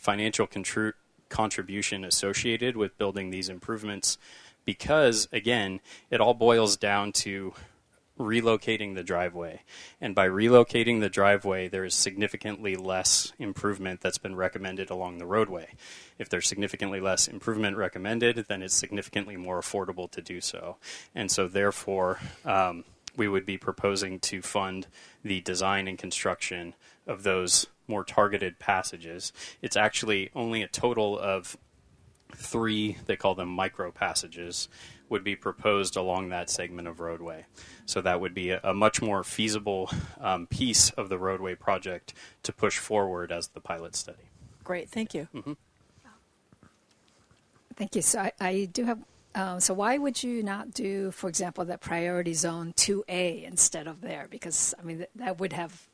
financial contribution associated with building these improvements, because, again, it all boils down to relocating the driveway. And by relocating the driveway, there is significantly less improvement that's been recommended along the roadway. If there's significantly less improvement recommended, then it's significantly more affordable to do so. And so therefore, we would be proposing to fund the design and construction of those more targeted passages. It's actually only a total of 3, they call them micro passages, would be proposed along that segment of roadway. So that would be a much more feasible piece of the roadway project to push forward as the pilot study. Great, thank you. Mm-hmm. Thank you. So I do have, so why would you not do, for example, that priority zone 2A instead of there? Because, I mean, that would have,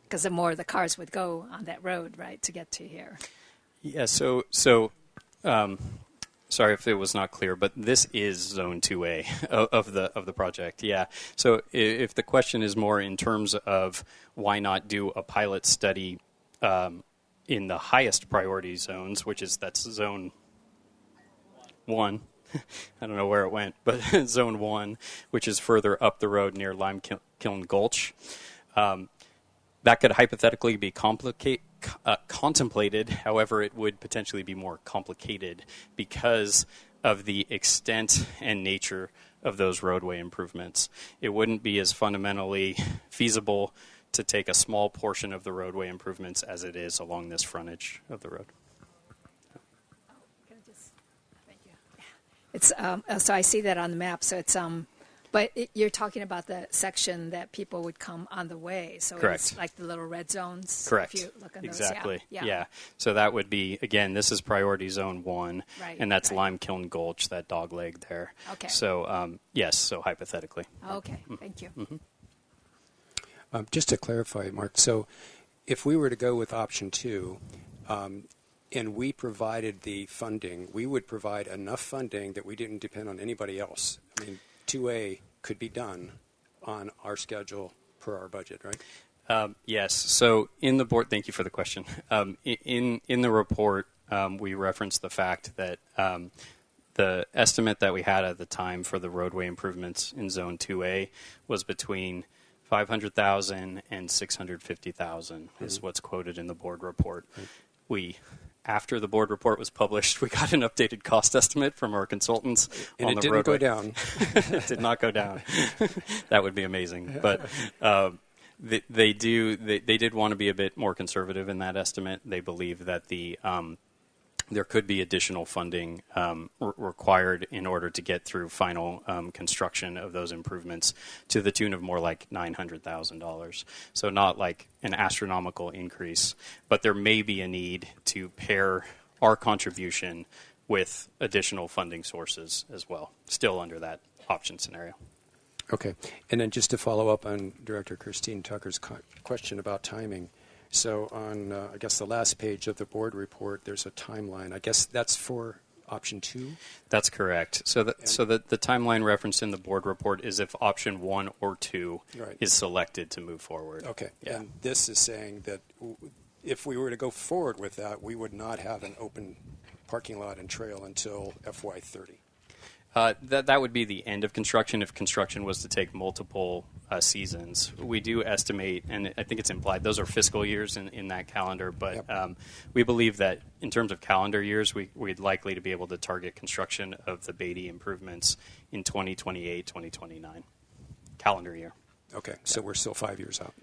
because the more the cars would go on that road, right, to get to here. Yeah, so sorry if it was not clear, but this is Zone 2A of the project. Yeah. So if the question is more in terms of why not do a pilot study in the highest priority zones, that's Zone 1. I don't know where it went, but Zone 1, which is further up the road near Lime Kiln Gulch. That could hypothetically be contemplated. However, it would potentially be more complicated because of the extent and nature of those roadway improvements. It wouldn't be as fundamentally feasible to take a small portion of the roadway improvements as it is along this frontage of the road. Thank you. It's so I see that on the map. So it's but you're talking about the section that people would come on the way. So Correct. It's like the little red zones. Correct. If you look at Exactly. Those. Yeah. So that would be, again, this is priority zone 1, Right, and that's right. Lime Kiln Gulch, that dog leg there. Okay. So yes, so hypothetically. Okay. Thank you. Mm-hmm. Just to clarify, Mark, so if we were to go with option 2, and we provided the funding, we would provide enough funding that we didn't depend on anybody else. I mean, 2A could be done on our schedule per our budget, right? Yes. So in the board, thank you for the question. In the report, we referenced the fact that the estimate that we had at the time for the roadway improvements in Zone 2A was between $500,000 and $650,000 is what's quoted in the board report. After the board report was published, we got an updated cost estimate from our consultants And on it the didn't roadway. go down. It did not go down. That would be amazing. But they did want to be a bit more conservative in that estimate. They believe that there could be additional funding required in order to get through final construction of those improvements to the tune of more like $900,000. So not like an astronomical increase, but there may be a need to pair our contribution with additional funding sources as well, still under that option scenario. Okay. And then just to follow up on Director Christine Tucker's question about timing. So on, I guess, the last page of the board report, there's a timeline. I guess that's for option 2? That's correct. So the timeline referenced in the board report is if option 1 or 2 Right. is selected to move forward. Okay. Yeah. And this is saying that if we were to go forward with that, we would not have an open parking lot and trail until FY30. That would be the end of construction if construction was to take multiple seasons. We do estimate, and I think it's implied, those are fiscal years in that calendar, but Yep. we believe that in terms of calendar years, we'd likely to be able to target construction of the Beatty improvements in 2028, 2029, calendar year. Okay. So we're still 5 years out.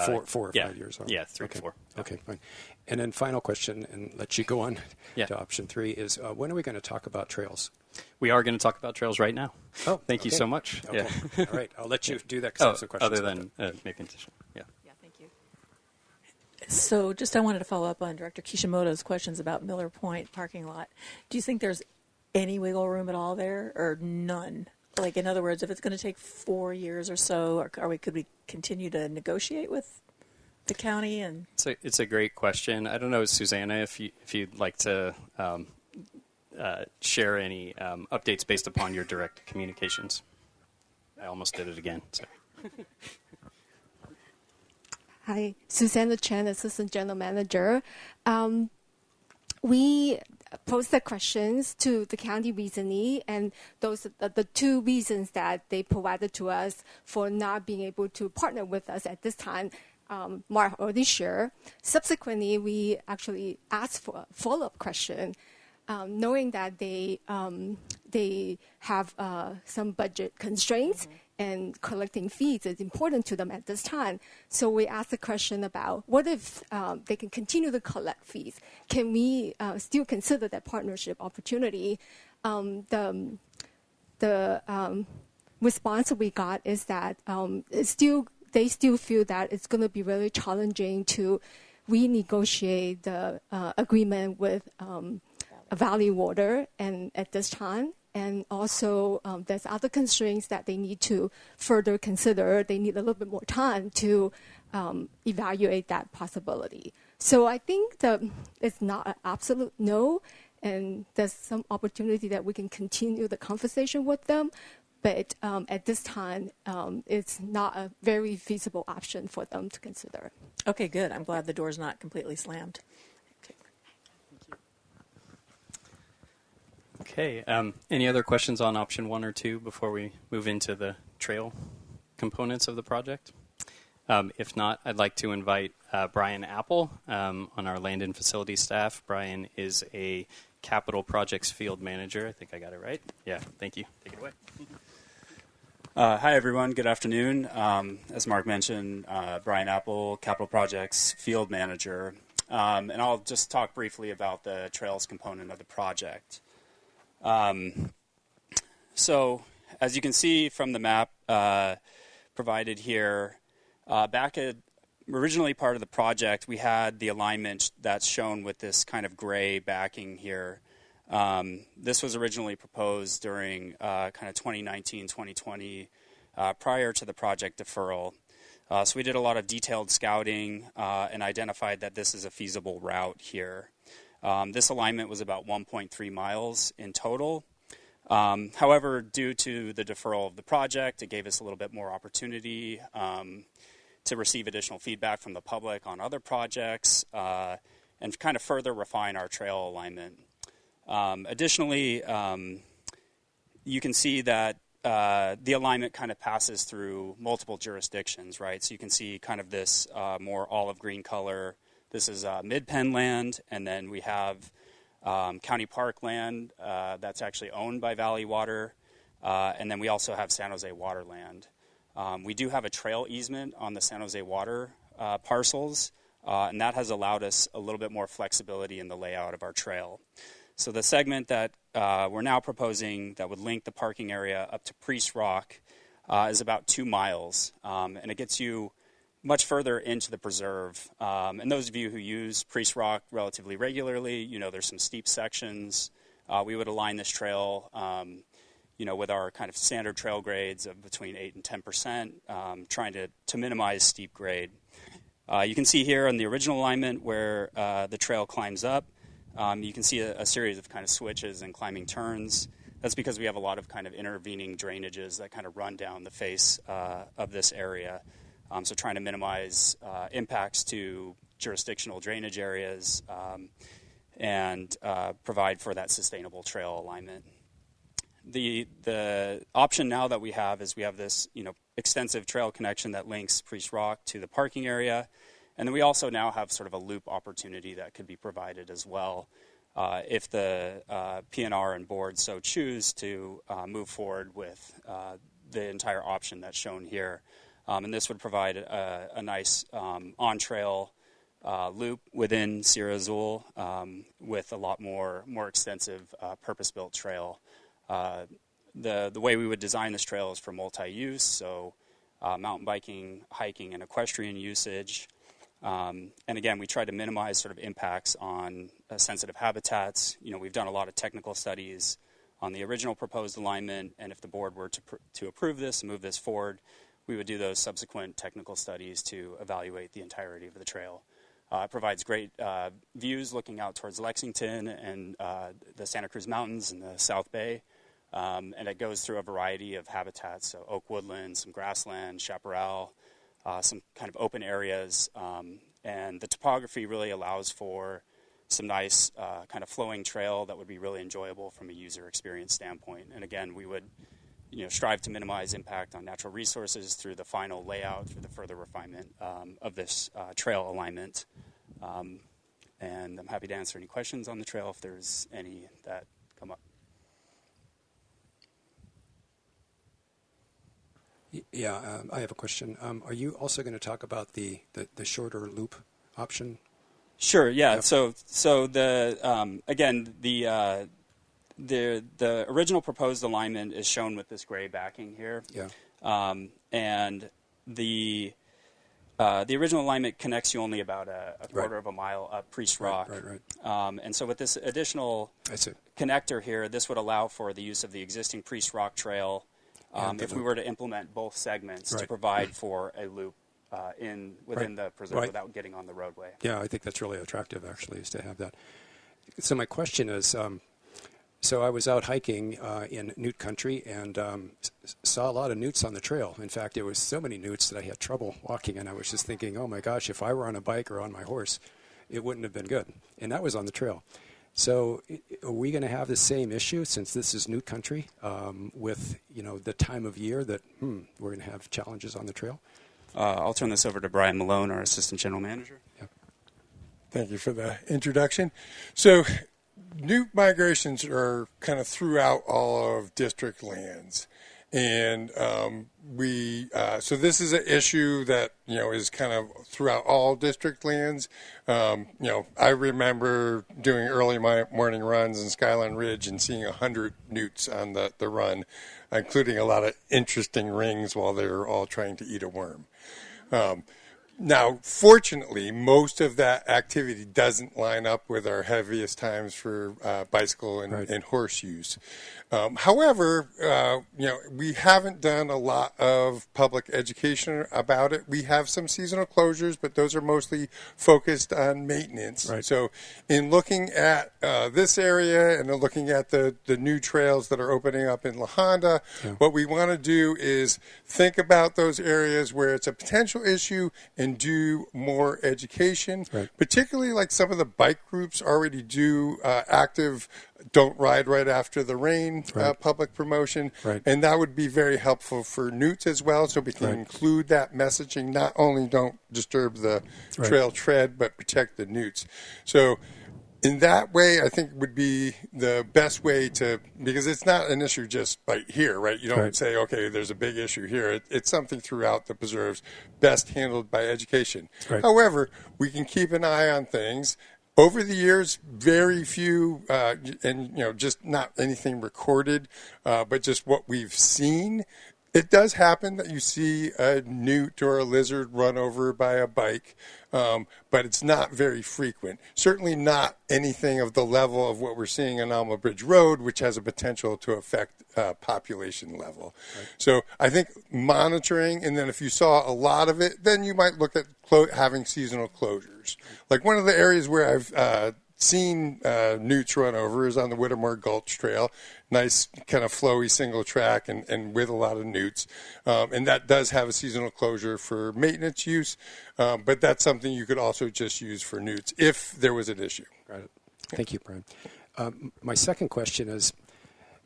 4 or yeah, 5 years out. Yeah, 3 to 4. Okay, fine. And then final question, and let you go on Yeah. to option 3, is when are we going to talk about trails? We are going to talk about trails right now. Oh, Thank you okay. so much. Okay. Yeah. All right. I'll let you do that because I have some questions. Other about than that. making a decision. Yeah. Yeah, thank you. So just I wanted to follow up on Director Kishimoto's questions about Miller Point parking lot. Do you think there's any wiggle room at all there or none? Like, in other words, if it's going to take 4 years or so, could we continue to negotiate with the county? And It's a great question. I don't know, Susanna, if you'd like to share any updates based upon your direct communications. I almost did it again. Sorry. Hi, Susanna Chen, Assistant General Manager. We posed the questions to the county reasonee, and those are the two reasons that they provided to us for not being able to partner with us at this time, March or this year. Subsequently, we actually asked for a follow-up question, knowing that they have some budget constraints. Mm-hmm. And collecting fees is important to them at this time. So we asked the question about what if they can continue to collect fees? Can we still consider that partnership opportunity? The response we got is that they still feel that it's going to be really challenging to renegotiate the agreement with Valley Water and at this time. And also, there's other constraints that they need to further consider. They need a little bit more time to evaluate that possibility. So I think that it's not an absolute no, and there's some opportunity that we can continue the conversation with them. But at this time, it's not a very feasible option for them to consider. Okay, good. I'm glad the door's not completely slammed. Okay. Any other questions on option 1 or 2 before we move into the trail components of the project? If not, I'd like to invite Brian Apple on our land and facilities staff. Brian is a capital projects field manager. I think I got it right. Yeah, thank you. Take it away. Hi, everyone. Good afternoon. As Mark mentioned, Brian Apple, capital projects field manager. And I'll just talk briefly about the trails component of the project. So, as you can see from the map provided here, back at originally part of the project, we had the alignment that's shown with this kind of gray backing here. This was originally proposed during kind of 2019, 2020, prior to the project deferral. So we did a lot of detailed scouting and identified that this is a feasible route here. This alignment was about 1.3 miles in total. However, due to the deferral of the project, it gave us a little bit more opportunity to receive additional feedback from the public on other projects and kind of further refine our trail alignment. Additionally, you can see that the alignment kind of passes through multiple jurisdictions, right? So you can see kind of this more olive green color. This is Midpen land, and then we have County Park land that's actually owned by Valley Water, and then we also have San Jose Water land. We do have a trail easement on the San Jose Water parcels, and that has allowed us a little bit more flexibility in the layout of our trail. So the segment that we're now proposing that would link the parking area up to Priest Rock is about 2 miles, and it gets you much further into the preserve. And those of you who use Priest Rock relatively regularly, you know there's some steep sections. We would align this trail, with our kind of standard trail grades of between 8 and 10%, trying to minimize steep grade. You can see here in the original alignment where the trail climbs up, you can see a series of kind of switches and climbing turns. That's because we have a lot of kind of intervening drainages that kind of run down the face of this area. So trying to minimize impacts to jurisdictional drainage areas and provide for that sustainable trail alignment. The option now that we have is we have this extensive trail connection that links Priest Rock to the parking area, and then we also now have sort of a loop opportunity that could be provided as well if the PNR and board so choose to move forward with the entire option that's shown here. And this would provide a nice on-trail loop within Sierra Azul with a lot more extensive purpose-built trail. The way we would design this trail is for multi-use, so mountain biking, hiking, and equestrian usage. And again, we try to minimize sort of impacts on sensitive habitats. We've done a lot of technical studies on the original proposed alignment, and if the board were to approve this and move this forward, we would do those subsequent technical studies to evaluate the entirety of the trail. It provides great views looking out towards Lexington and the Santa Cruz Mountains and the South Bay. And it goes through a variety of habitats, so oak woodland, some grassland, chaparral, some kind of open areas. And the topography really allows for some nice kind of flowing trail that would be really enjoyable from a user experience standpoint. And again, we would strive to minimize impact on natural resources through the final layout, through the further refinement of this trail alignment. And I'm happy to answer any questions on the trail if there's any that come up. Yeah, I have a question. Are you also going to talk about the shorter loop option? Sure. Yeah. Yep. So the again the original proposed alignment is shown with this gray backing here. Yeah. And the original alignment connects you only about a quarter of a mile up Priest Rock. Right. And so with this additional connector here, this would allow for the use of the existing Priest Rock trail if we were to implement both segments to provide for a loop within the preserve without getting on the roadway. Yeah, I think that's really attractive, actually, is to have that. So my question is, so I was out hiking in newt country and saw a lot of newts on the trail. In fact, there was so many newts that I had trouble walking, and I was just thinking, oh my gosh, if I were on a bike or on my horse, it wouldn't have been good. And that was on the trail. So are we going to have the same issue since this is newt country with the time of year that we're going to have challenges on the trail? I'll turn this over to Brian Malone, our Assistant General Manager. Yep. Thank you for the introduction. So newt migrations are kind of throughout all of district lands. And so this is an issue that, is kind of throughout all district lands. I remember doing early morning runs in Skyline Ridge and seeing 100 newts on the run, including a lot of interesting rings while they were all trying to eat a worm. Now, fortunately, most of that activity doesn't line up with our heaviest times for bicycle and horse use. However, we haven't done a lot of public education about it. We have some seasonal closures, but those are mostly focused on maintenance. Right. So in looking at this area and looking at the new trails that are opening up in La Honda, what we want to do is think about those areas where it's a potential issue and do more education, particularly like some of the bike groups already do active don't ride right after the rain public promotion. And that would be very helpful for newts as well, so we can include that messaging. Not only don't disturb the trail tread, but protect the newts. So in that way, I think would be the best way to, because it's not an issue just right here, right? You don't say, okay, there's a big issue here. It's something throughout the preserves, best handled by education. However, we can keep an eye on things. Over the years, very few, just not anything recorded, but just what we've seen. It does happen that you see a newt or a lizard run over by a bike, but it's not very frequent. Certainly not anything of the level of what we're seeing on Alma Bridge Road, which has a potential to affect population level. So I think monitoring, and then if you saw a lot of it, then you might look at having seasonal closures. Like one of the areas where I've seen newts run over is on the Whittemore Gulch Trail. Nice kind of flowy single track and with a lot of newts. And that does have a seasonal closure for maintenance use, but that's something you could also just use for newts if there was an issue. Got it. Thank you, Brian. My second question is,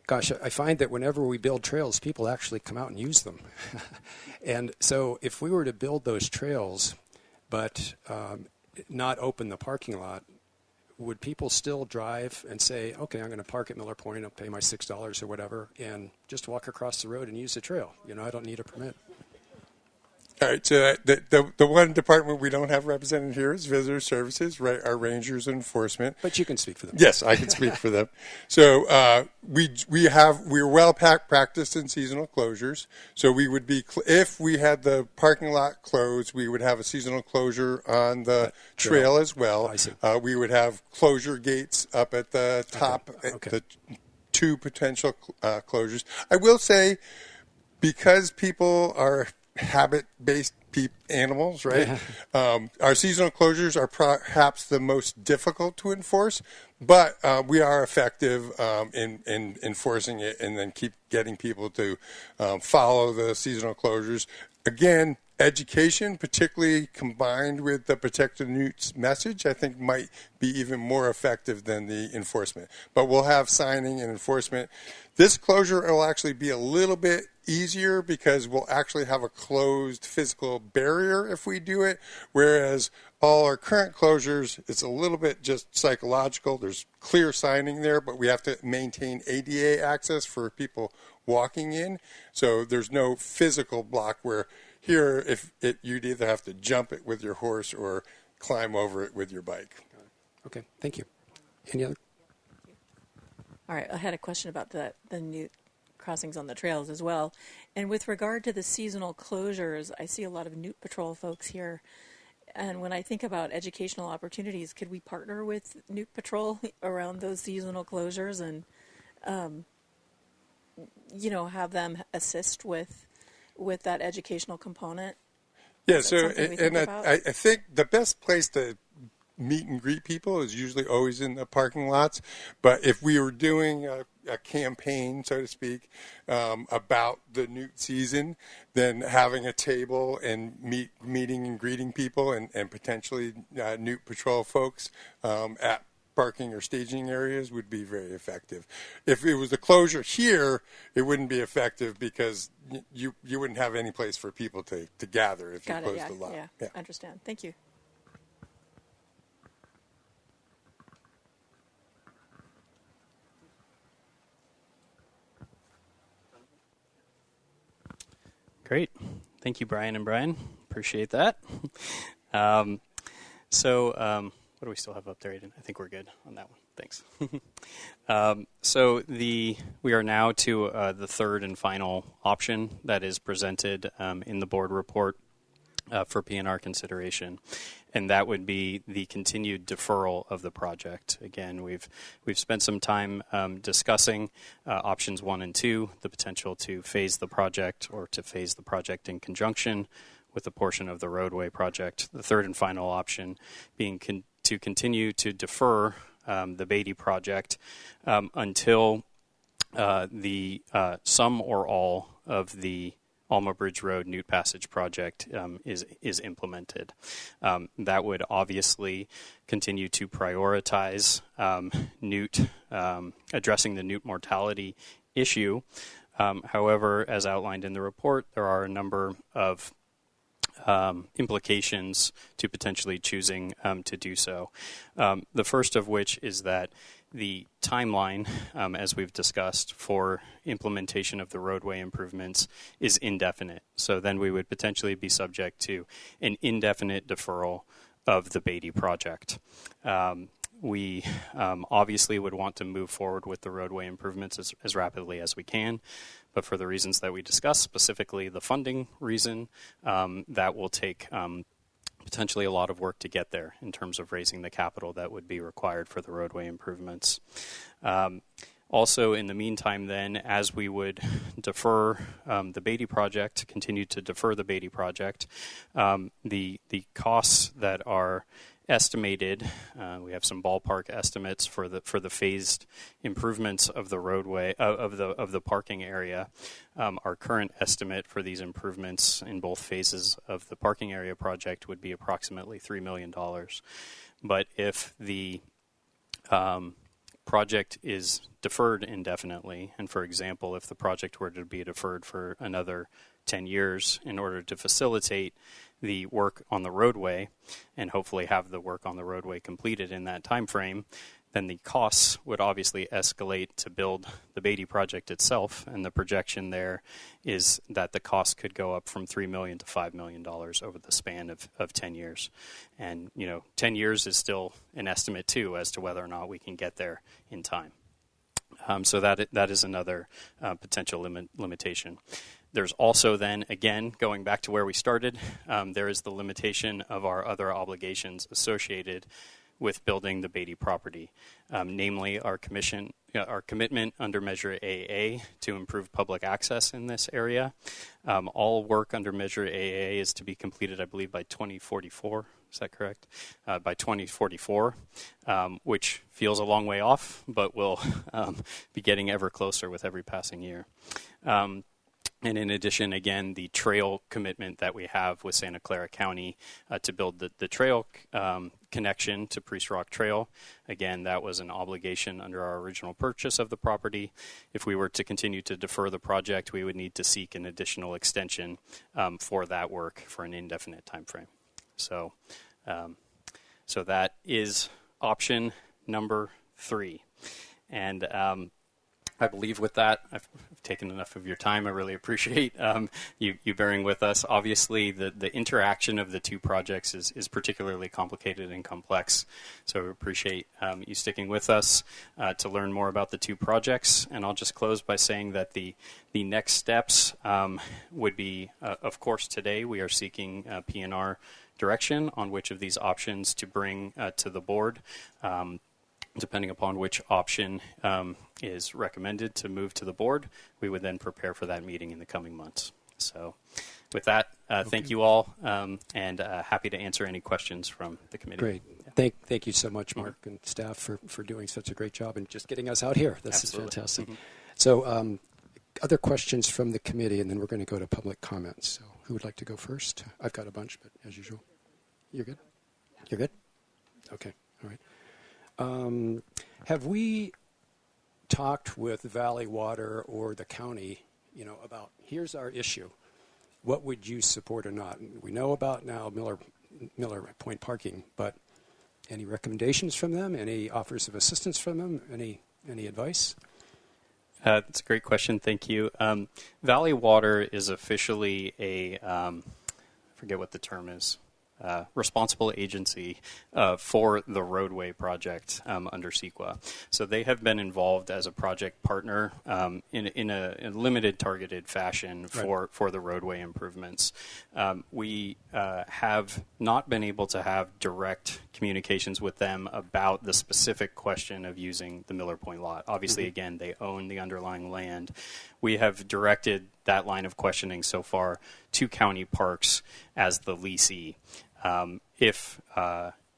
gosh, I find that whenever we build trails, people actually come out and use them. And so if we were to build those trails but not open the parking lot, would people still drive and say, okay, I'm going to park at Miller Point, I'll pay my $6 or whatever, and just walk across the road and use the trail? I don't need a permit. All right, so the one department we don't have represented here is Visitor Services, right? Our rangers and enforcement. But you can speak for them. Yes, I can speak for them. So we're well practiced in seasonal closures. So we would be, if we had the parking lot closed, we would have a seasonal closure on the trail as well. I see. We would have closure gates up at the top, the two potential closures. I will say, because people are habit-based animals, right? Our seasonal closures are perhaps the most difficult to enforce, but we are effective in enforcing it and then keep getting people to follow the seasonal closures. Again, education, particularly combined with the Protect the Newts message, I think might be even more effective than the enforcement. But we'll have signing and enforcement. This closure will actually be a little bit easier because we'll actually have a closed physical barrier if we do it, whereas all our current closures, it's a little bit just psychological. There's clear signing there, but we have to maintain ADA access for people walking in. So there's no physical block where here, you'd either have to jump it with your horse or climb over it with your bike. Okay, thank you. Any other? All right, I had a question about the new crossings on the trails as well. And with regard to the seasonal closures, I see a lot of Newt Patrol folks here. And when I think about educational opportunities, could we partner with Newt Patrol around those seasonal closures and, have them assist with that educational component? Yeah, so and I think the best place to meet and greet people is usually always in the parking lots. But if we were doing a campaign, so to speak, about the newt season, then having a table and meeting and greeting people and potentially Newt Patrol folks at parking or staging areas would be very effective. If it was a closure here, it wouldn't be effective because you wouldn't have any place for people to gather if you closed the lot. Yeah, I understand. Thank you. Great. Thank you, Brian and Brian. Appreciate that. What do we still have up there, Aiden? I think we're good on that one. Thanks. We are now to the third and final option that is presented in the board report for P&R consideration, and that would be the continued deferral of the project. Again, we've spent some time discussing options 1 and 2, the potential to phase the project or to phase the project in conjunction with a portion of the roadway project. The third and final option being to continue to defer the Beatty project until the some or all of the Alma Bridge Road Newt Passage project is implemented. That would obviously continue to prioritize newt, addressing the newt mortality issue. However, as outlined in the report, there are a number of implications to potentially choosing to do so. The first of which is that the timeline, as we've discussed, for implementation of the roadway improvements is indefinite. So then we would potentially be subject to an indefinite deferral of the Beatty project. We obviously would want to move forward with the roadway improvements as rapidly as we can, but for the reasons that we discussed, specifically the funding reason, that will take potentially a lot of work to get there in terms of raising the capital that would be required for the roadway improvements. Also, in the meantime, then, as we would defer the Beatty project, continue to defer the Beatty project, the costs that are estimated, we have some ballpark estimates for the phased improvements of the roadway of the parking area. Our current estimate for these improvements in both phases of the parking area project would be approximately $3 million. But if the project is deferred indefinitely, and for example, if the project were to be deferred for another 10 years in order to facilitate the work on the roadway and hopefully have the work on the roadway completed in that time frame, then the costs would obviously escalate to build the Beatty project itself, and the projection there is that the cost could go up from $3 million to $5 million over the span of 10 years. And 10 years is still an estimate too as to whether or not we can get there in time. So that is another potential limitation. There's also then, again, going back to where we started, there is the limitation of our other obligations associated with building the Beatty property, namely our commitment under Measure AA to improve public access in this area. All work under Measure AA is to be completed, I believe, by 2044. Is that correct? By 2044, which feels a long way off, but will be getting ever closer with every passing year. And in addition, again, the trail commitment that we have with Santa Clara County to build the trail connection to Priest Rock Trail. Again, that was an obligation under our original purchase of the property. If we were to continue to defer the project, we would need to seek an additional extension for that work for an indefinite time frame. So that is option number 3. And I believe with that, I've taken enough of your time. I really appreciate you bearing with us. Obviously, the interaction of the two projects is particularly complicated and complex, so I appreciate you sticking with us to learn more about the two projects. And I'll just close by saying that the next steps would be, of course, today we are seeking P&R direction on which of these options to bring to the board. Depending upon which option is recommended to move to the board, we would then prepare for that meeting in the coming months. So with that, thank you all, and happy to answer any questions from the committee. Great. Yeah. Thank you so much, Mark and staff, for doing such a great job and just getting us out here. This is fantastic. So other questions from the committee, and then we're going to go to public comments. So who would like to go first? I've got a bunch, but as usual. You're good? You're good? Okay. All right. Have we talked with Valley Water or the county, about here's our issue. What would you support or not? We know about now Miller Point parking, but any recommendations from them? Any offers of assistance from them? Any advice? That's a great question. Thank you. Valley Water is officially a, I forget what the term is, responsible agency for the roadway project under CEQA. So they have been involved as a project partner in a limited targeted fashion for the roadway improvements. We have not been able to have direct communications with them about the specific question of using the Miller Point lot. Obviously, again, they own the underlying land. We have directed that line of questioning so far to county parks as the leasee. If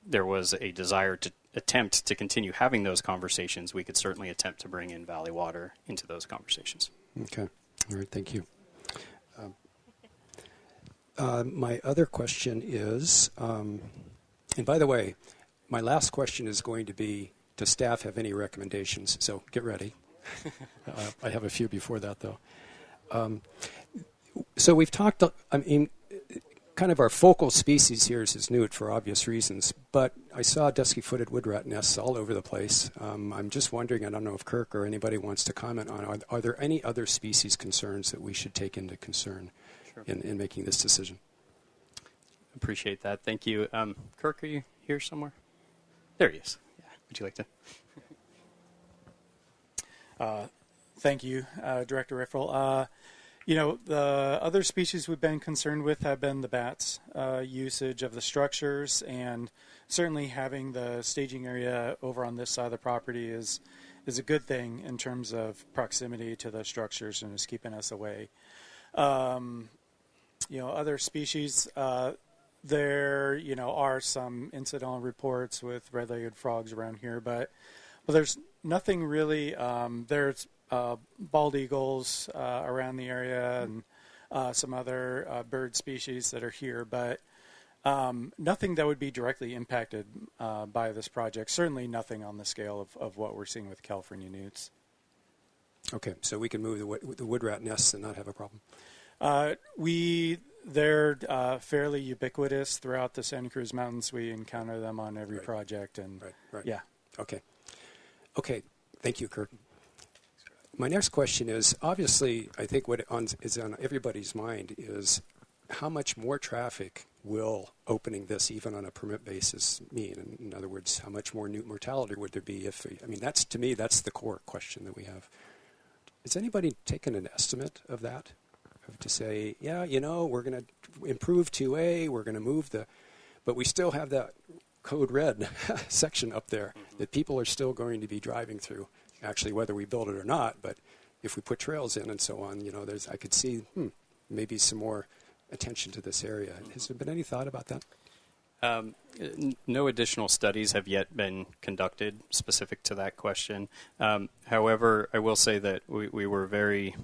there was a desire to attempt to continue having those conversations, we could certainly attempt to bring in Valley Water into those conversations. Okay. All right. Thank you. My other question is, and by the way, my last question is going to be, does staff have any recommendations? So get ready. I have a few before that, though. So we've talked, kind of our focal species here is newt for obvious reasons, but I saw dusky-footed woodrat nests all over the place. I'm just wondering, I don't know if Kirk or anybody wants to comment on, are there any other species concerns that we should take into concern in making this decision? Appreciate that. Thank you. Kirk, are you here somewhere? There he is. Yeah. Would you like to? Thank you, Director Riffle. The other species we've been concerned with have been the bats' usage of the structures, and certainly having the staging area over on this side of the property is a good thing in terms of proximity to the structures and is keeping us away. Other species, there are some incidental reports with red-legged frogs around here, but there's nothing really. There's bald eagles around the area and some other bird species that are here, but nothing that would be directly impacted by this project. Certainly nothing on the scale of what we're seeing with California newts. Okay, so we can move the wood rat nests and not have a problem. They're fairly ubiquitous throughout the Santa Cruz Mountains. We encounter them on every project, and yeah. Okay. Thank you, Kirk. My next question is, obviously, I think what is on everybody's mind is how much more traffic will opening this, even on a permit basis, mean? In other words, how much more newt mortality would there be if, that's the core question that we have. Has anybody taken an estimate of that? To say, we're going to improve 2A, we're going to move but we still have that code red section up there that people are still going to be driving through. Actually, whether we build it or not, but if we put trails in and so on, I could see maybe some more attention to this area. Has there been any thought about that? No additional studies have yet been conducted specific to that question. However, I will say that we were very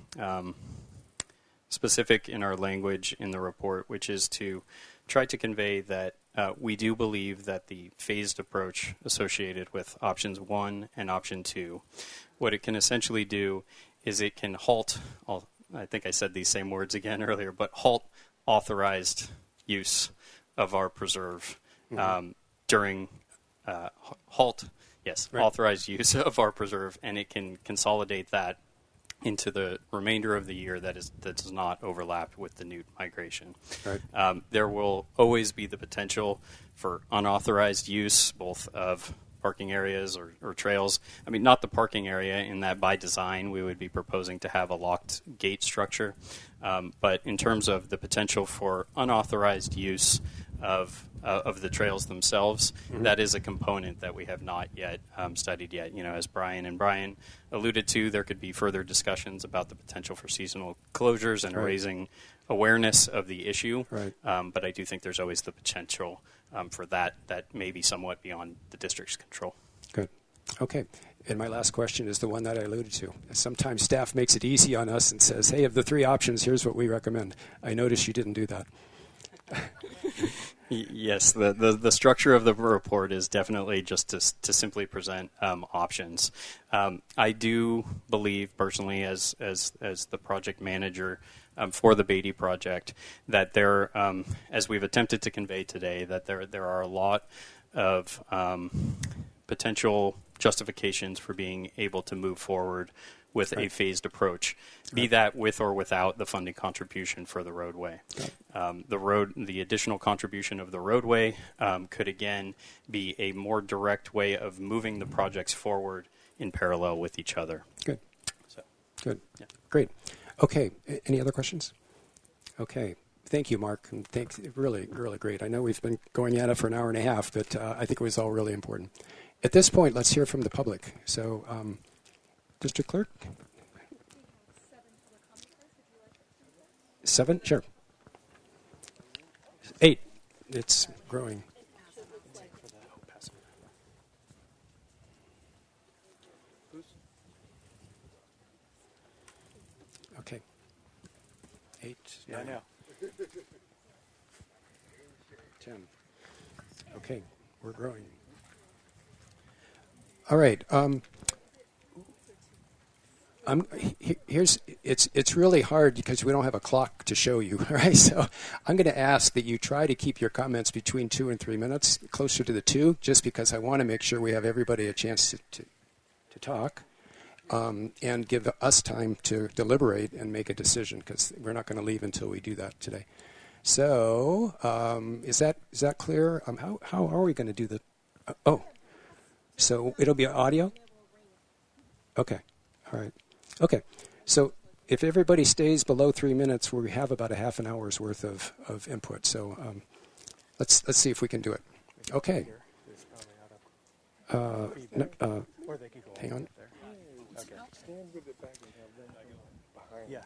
specific in our language in the report, which is to try to convey that we do believe that the phased approach associated with options 1 and option 2, what it can essentially do is it can halt, I think I said these same words again earlier, but halt authorized use of our preserve during authorized use of our preserve, and it can consolidate that into the remainder of the year that does not overlap with the newt migration. Right. There will always be the potential for unauthorized use, both of parking areas or trails. I mean, not the parking area, in that by design we would be proposing to have a locked gate structure. But in terms of the potential for unauthorized use of the trails themselves, that is a component that we have not yet studied yet. You know, as Brian and Brian alluded to, there could be further discussions about the potential for seasonal closures and raising awareness of the issue. Right. But I do think there's always the potential for that may be somewhat beyond the district's control. Good. Okay. And my last question is the one that I alluded to. Sometimes staff makes it easy on us and says, hey, of the 3 options, here's what we recommend. I noticed you didn't do that. Yes, the structure of the report is definitely just to simply present options. I do believe personally, as the project manager for the Beatty project, that there, as we've attempted to convey today, that there are a lot of potential justifications for being able to move forward with a phased approach, be that with or without the funding contribution for the roadway. The additional contribution of the roadway could again be a more direct way of moving the projects forward in parallel with each other. Good. So, Good. Yeah. Great. Okay. Any other questions? Okay. Thank you, Mark. And thanks. Really, really great. I know we've been going at it for an hour and a half, but I think it was all really important. At this point, let's hear from the public. So, District Clerk? 7? Sure. 8. It's growing. Okay. 8. Yeah, 9, I know. 10. Okay, we're growing. All right. It's really hard because we don't have a clock to show you, right? So I'm going to ask that you try to keep your comments between 2 and 3 minutes, closer to the 2, just because I want to make sure we have everybody a chance to talk and give us time to deliberate and make a decision, because we're not going to leave until we do that today. So is that clear? How are we going to do the? So it'll be audio. Okay. All right. Okay, so if everybody stays below 3 minutes, we have about a half an hour's worth of input. So let's see if we can do it. Okay. Hang on. Yeah.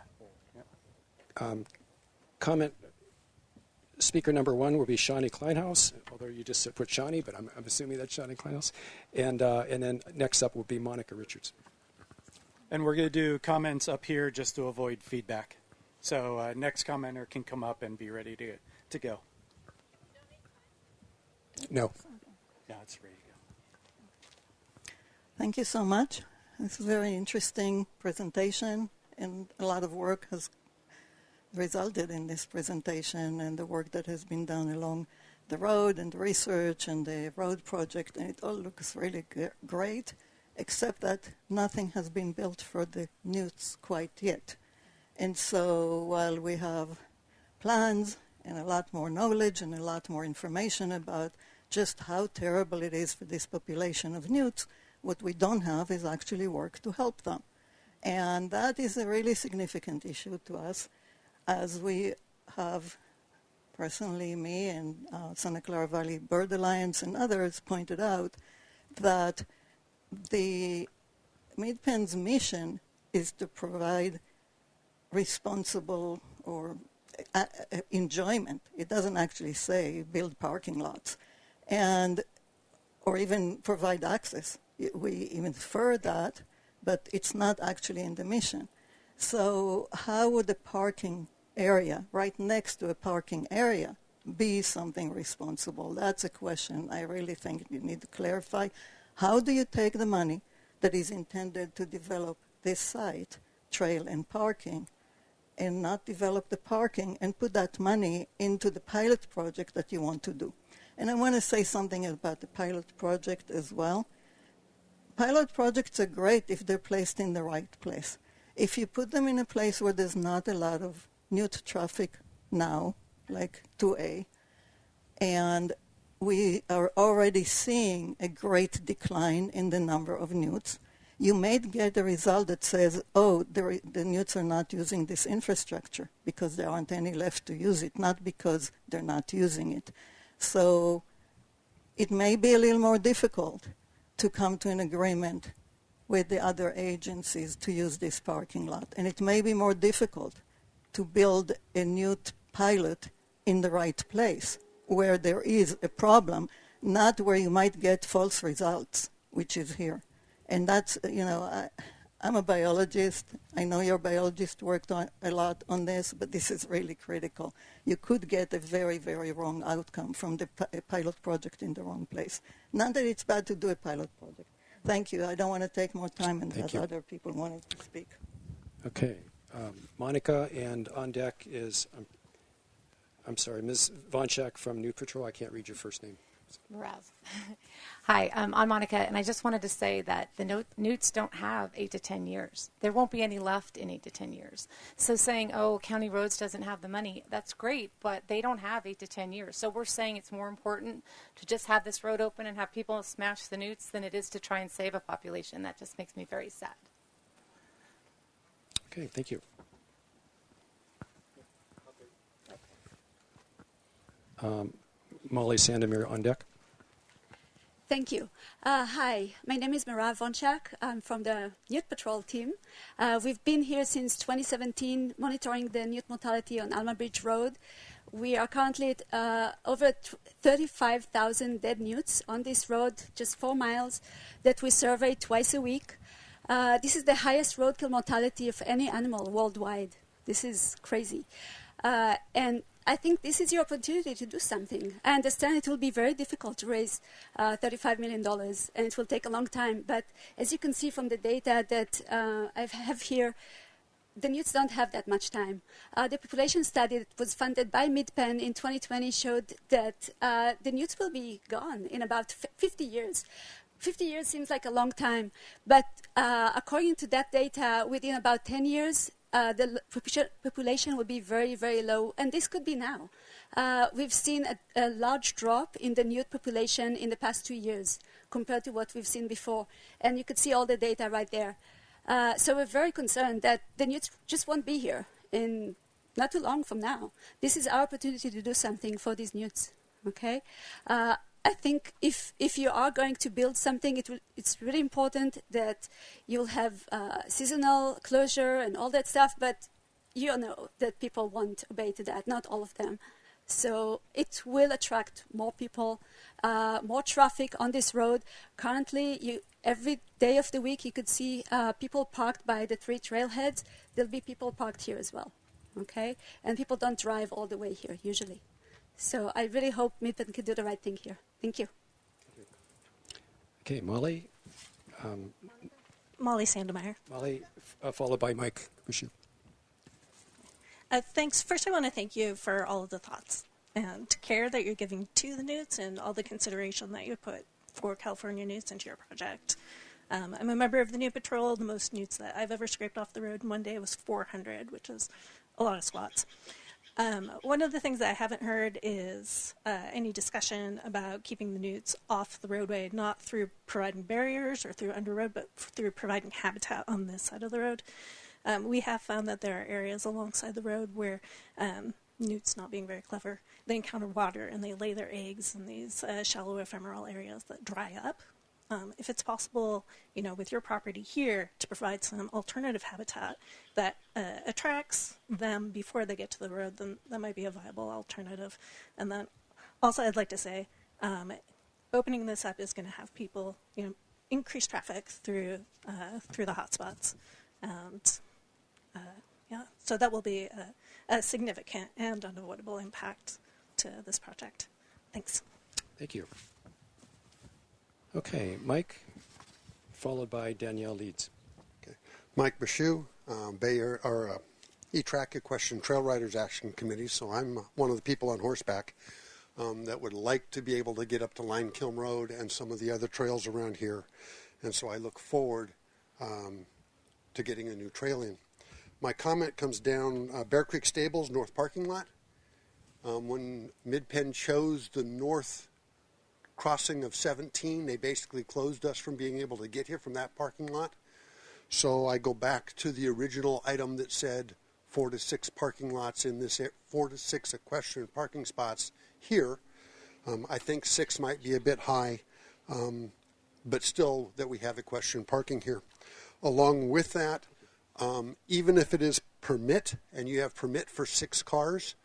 Comment. Speaker number 1 will be Shawnee Kleinhaus, although you just put Shawnee, but I'm assuming that's Shawnee Kleinhaus. And then next up will be Monica Richards. And we're going to do comments up here just to avoid feedback. So next commenter can come up and be ready to go. No. Yeah, it's ready to go. Thank you so much. It's a very interesting presentation, and a lot of work has resulted in this presentation, and the work that has been done along the road and the research and the road project, and it all looks really great, except that nothing has been built for the newts quite yet. And so while we have plans and a lot more knowledge and a lot more information about just how terrible it is for this population of newts, what we don't have is actually work to help them. And that is a really significant issue to us, as we have, personally me and Santa Clara Valley Bird Alliance and others pointed out that the Midpen's mission is to provide responsible or enjoyment. It doesn't actually say build parking lots or even provide access. We infer that, but it's not actually in the mission. So how would the parking area right next to a parking area be something responsible? That's a question I really think you need to clarify. How do you take the money that is intended to develop this site, trail and parking, and not develop the parking and put that money into the pilot project that you want to do? And I want to say something about the pilot project as well. Pilot projects are great if they're placed in the right place. If you put them in a place where there's not a lot of newt traffic now, like 2A, and we are already seeing a great decline in the number of newts, you may get a result that says, oh, the newts are not using this infrastructure because there aren't any left to use it, not because they're not using it. So it may be a little more difficult to come to an agreement with the other agencies to use this parking lot. And it may be more difficult to build a new pilot in the right place where there is a problem, not where you might get false results, which is here. And that's, I'm a biologist. I know your biologist worked a lot on this, but this is really critical. You could get a very, very wrong outcome from the pilot project in the wrong place. Not that it's bad to do a pilot project. Thank you. I don't want to take more time and let other people wanted to speak. Okay. Monica, and on deck is, I'm sorry, Ms. Vonchak from New Patrol. I can't read your first name. Mraz. Hi, I'm Monica, and I just wanted to say that the newts don't have 8 to 10 years. There won't be any left in 8 to 10 years. So saying, oh, County Roads doesn't have the money, that's great, but they don't have 8 to 10 years. So we're saying it's more important to just have this road open and have people smash the newts than it is to try and save a population. That just makes me very sad. Okay, thank you. Molly Sandomir on deck. Thank you. Hi, my name is Mirav Vonchak. I'm from the Newt Patrol team. We've been here since 2017 monitoring the newt mortality on Alma Bridge Road. We are currently at over 35,000 dead newts on this road, just 4 miles, that we survey twice a week. This is the highest roadkill mortality of any animal worldwide. This is crazy. And I think this is your opportunity to do something. I understand it will be very difficult to raise $35 million, and it will take a long time. But as you can see from the data that I have here, the newts don't have that much time. The population study that was funded by Midpen in 2020 showed that the newts will be gone in about 50 years. 50 years seems like a long time, but according to that data, within about 10 years, the population will be very, very low, and this could be now. We've seen a large drop in the newt population in the past 2 years compared to what we've seen before, and you could see all the data right there. So we're very concerned that the newts just won't be here in not too long from now. This is our opportunity to do something for these newts, okay? I think if you are going to build something, it's really important that you'll have seasonal closure and all that stuff, but you know that people won't obey to that, not all of them. So it will attract more people, more traffic on this road. Currently, every day of the week, you could see people parked by the 3 trailheads. There'll be people parked here as well, okay? And people don't drive all the way here, usually. So I really hope Midpen can do the right thing here. Thank you. Okay, Molly. Molly Sandemeyer. Molly, followed by Mike Bushu. Thanks. First, I want to thank you for all of the thoughts and care that you're giving to the newts and all the consideration that you put for California newts into your project. I'm a member of the Newt Patrol. The most newts that I've ever scraped off the road in one day was 400, which is a lot of squats. One of the things that I haven't heard is any discussion about keeping the newts off the roadway, not through providing barriers or through underroad, but through providing habitat on this side of the road. We have found that there are areas alongside the road where newts, not being very clever, they encounter water and they lay their eggs in these shallow ephemeral areas that dry up. If it's possible, with your property here to provide some alternative habitat that attracts them before they get to the road, then that might be a viable alternative. And then also I'd like to say, opening this up is going to have people, increase traffic through the hotspots. And Yeah, so that will be a significant and unavoidable impact to this project. Thanks. Thank you. Okay, Mike, followed by Danielle Leeds. Okay. Mike Bashu, E-Track Equestrian Trail Riders Action Committee. So I'm one of the people on horseback that would like to be able to get up to Line Kiln Road and some of the other trails around here. And so I look forward to getting a new trail in. My comment comes down Bear Creek Stables North Parking Lot. When Midpen chose the north crossing of 17, they basically closed us from being able to get here from that parking lot. So I go back to the original item that said 4 to 6 parking lots in this, 4 to 6 equestrian parking spots here. I think 6 might be a bit high, but still that we have equestrian parking here. Along with that, even if it is permit and you have permit for 6 cars,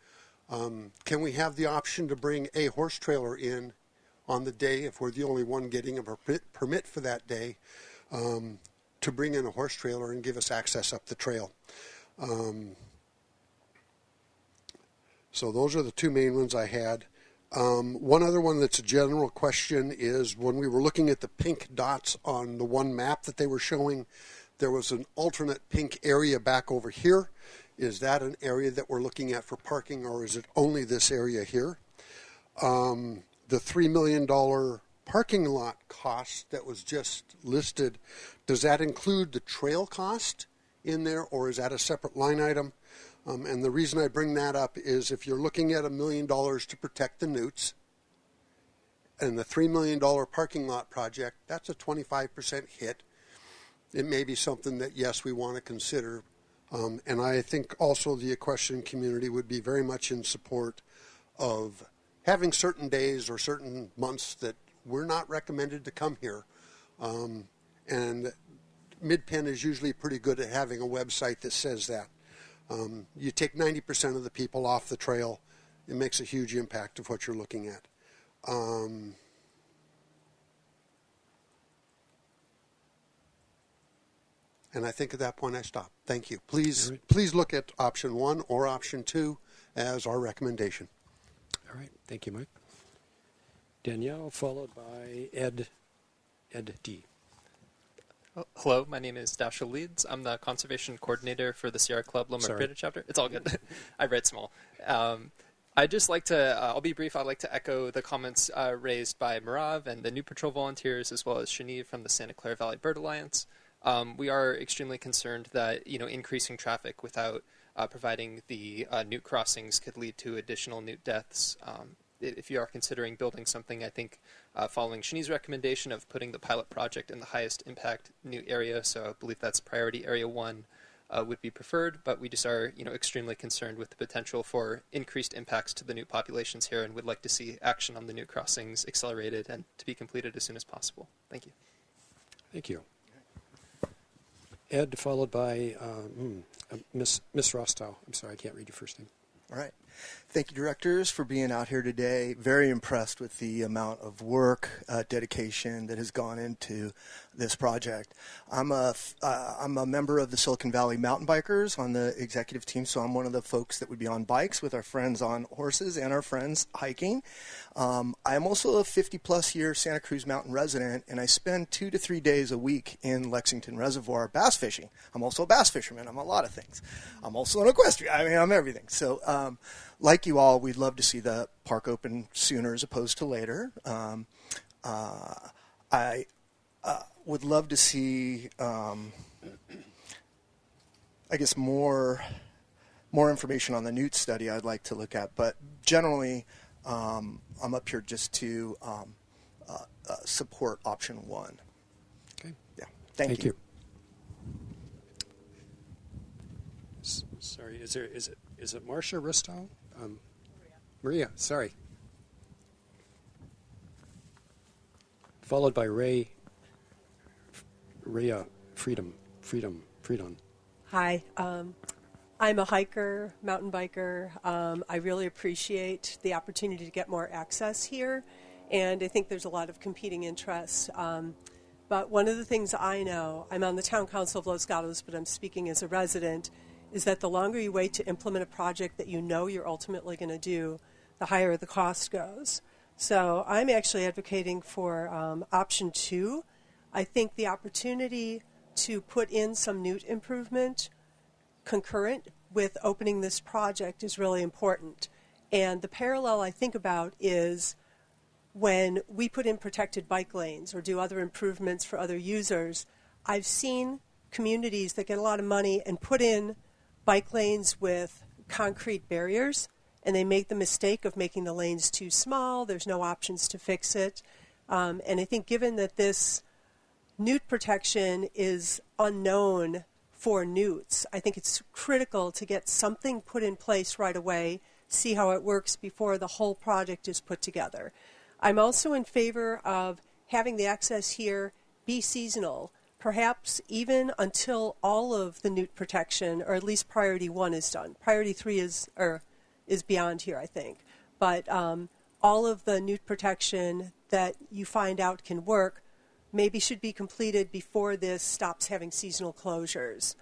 can we have the option to bring a horse trailer in on the day if we're the only one getting a permit for that day, to bring in a horse trailer and give us access up the trail? So those are the 2 main ones I had. One other one that's a general question is when we were looking at the pink dots on the one map that they were showing, there was an alternate pink area back over here. Is that an area that we're looking at for parking, or is it only this area here? The $3 million parking lot cost that was just listed, does that include the trail cost in there, or is that a separate line item? And the reason I bring that up is if you're looking at $1 million to protect the newts, and the $3 million parking lot project, that's a 25% hit. It may be something that, yes, we want to consider. And I think also the equestrian community would be very much in support of having certain days or certain months that we're not recommended to come here. And Midpen is usually pretty good at having a website that says that. You take 90% of the people off the trail, it makes a huge impact of what you're looking at. And I think at that point I stop. Thank you. Please look at option 1 or option 2 as our recommendation. All right. Thank you, Mike. Danielle, followed by Ed D. Hello, my name is Dasha Leeds. I'm the conservation coordinator for the Sierra Club Loma Prieta chapter. It's all good. I write small. I'd just like to, I'll be brief, I'd like to echo the comments raised by Marav and the New Patrol volunteers, as well as Shaniv from the Santa Clara Valley Bird Alliance. We are extremely concerned that, increasing traffic without providing the newt crossings could lead to additional newt deaths. If you are considering building something, I think following Shaniv's recommendation of putting the pilot project in the highest impact newt area, so I believe that's priority area 1, would be preferred, but we just are, extremely concerned with the potential for increased impacts to the newt populations here and would like to see action on the newt crossings accelerated and to be completed as soon as possible. Thank you. Thank you. Ed, followed by Miss Rostow. I'm sorry, I can't read your first name. All right. Thank you, directors, for being out here today. Very impressed with the amount of work, dedication that has gone into this project. I'm a member of the Silicon Valley Mountain Bikers on the executive team, so I'm one of the folks that would be on bikes with our friends on horses and our friends hiking. I'm also a 50-plus year Santa Cruz Mountain resident, and I spend 2 to 3 days a week in Lexington Reservoir bass fishing. I'm also a bass fisherman. I'm a lot of things. I'm also an equestrian. I'm everything. So like you all, we'd love to see the park open sooner as opposed to later. I would love to see, I guess, more information on the newt study I'd like to look at. But generally, I'm up here just to support option 1. Okay. Yeah. Thank you. Sorry, is it Marcia Ristow? Maria, sorry. Followed by Rhea Freedom. Hi, I'm a hiker, mountain biker. I really appreciate the opportunity to get more access here, and I think there's a lot of competing interests. But one of the things I know, I'm on the Town Council of Los Gatos, but I'm speaking as a resident, is that the longer you wait to implement a project that you know you're ultimately going to do, the higher the cost goes. So I'm actually advocating for option 2. I think the opportunity to put in some newt improvement concurrent with opening this project is really important. And the parallel I think about is when we put in protected bike lanes or do other improvements for other users, I've seen communities that get a lot of money and put in bike lanes with concrete barriers, and they make the mistake of making the lanes too small. There's no options to fix it. And I think given that this newt protection is unknown for newts, I think it's critical to get something put in place right away, see how it works before the whole project is put together. I'm also in favor of having the access here be seasonal, perhaps even until all of the newt protection, or at least priority 1 is done. Priority 3 is beyond here, I think. But all of the newt protection that you find out can work maybe should be completed before this stops having seasonal closures.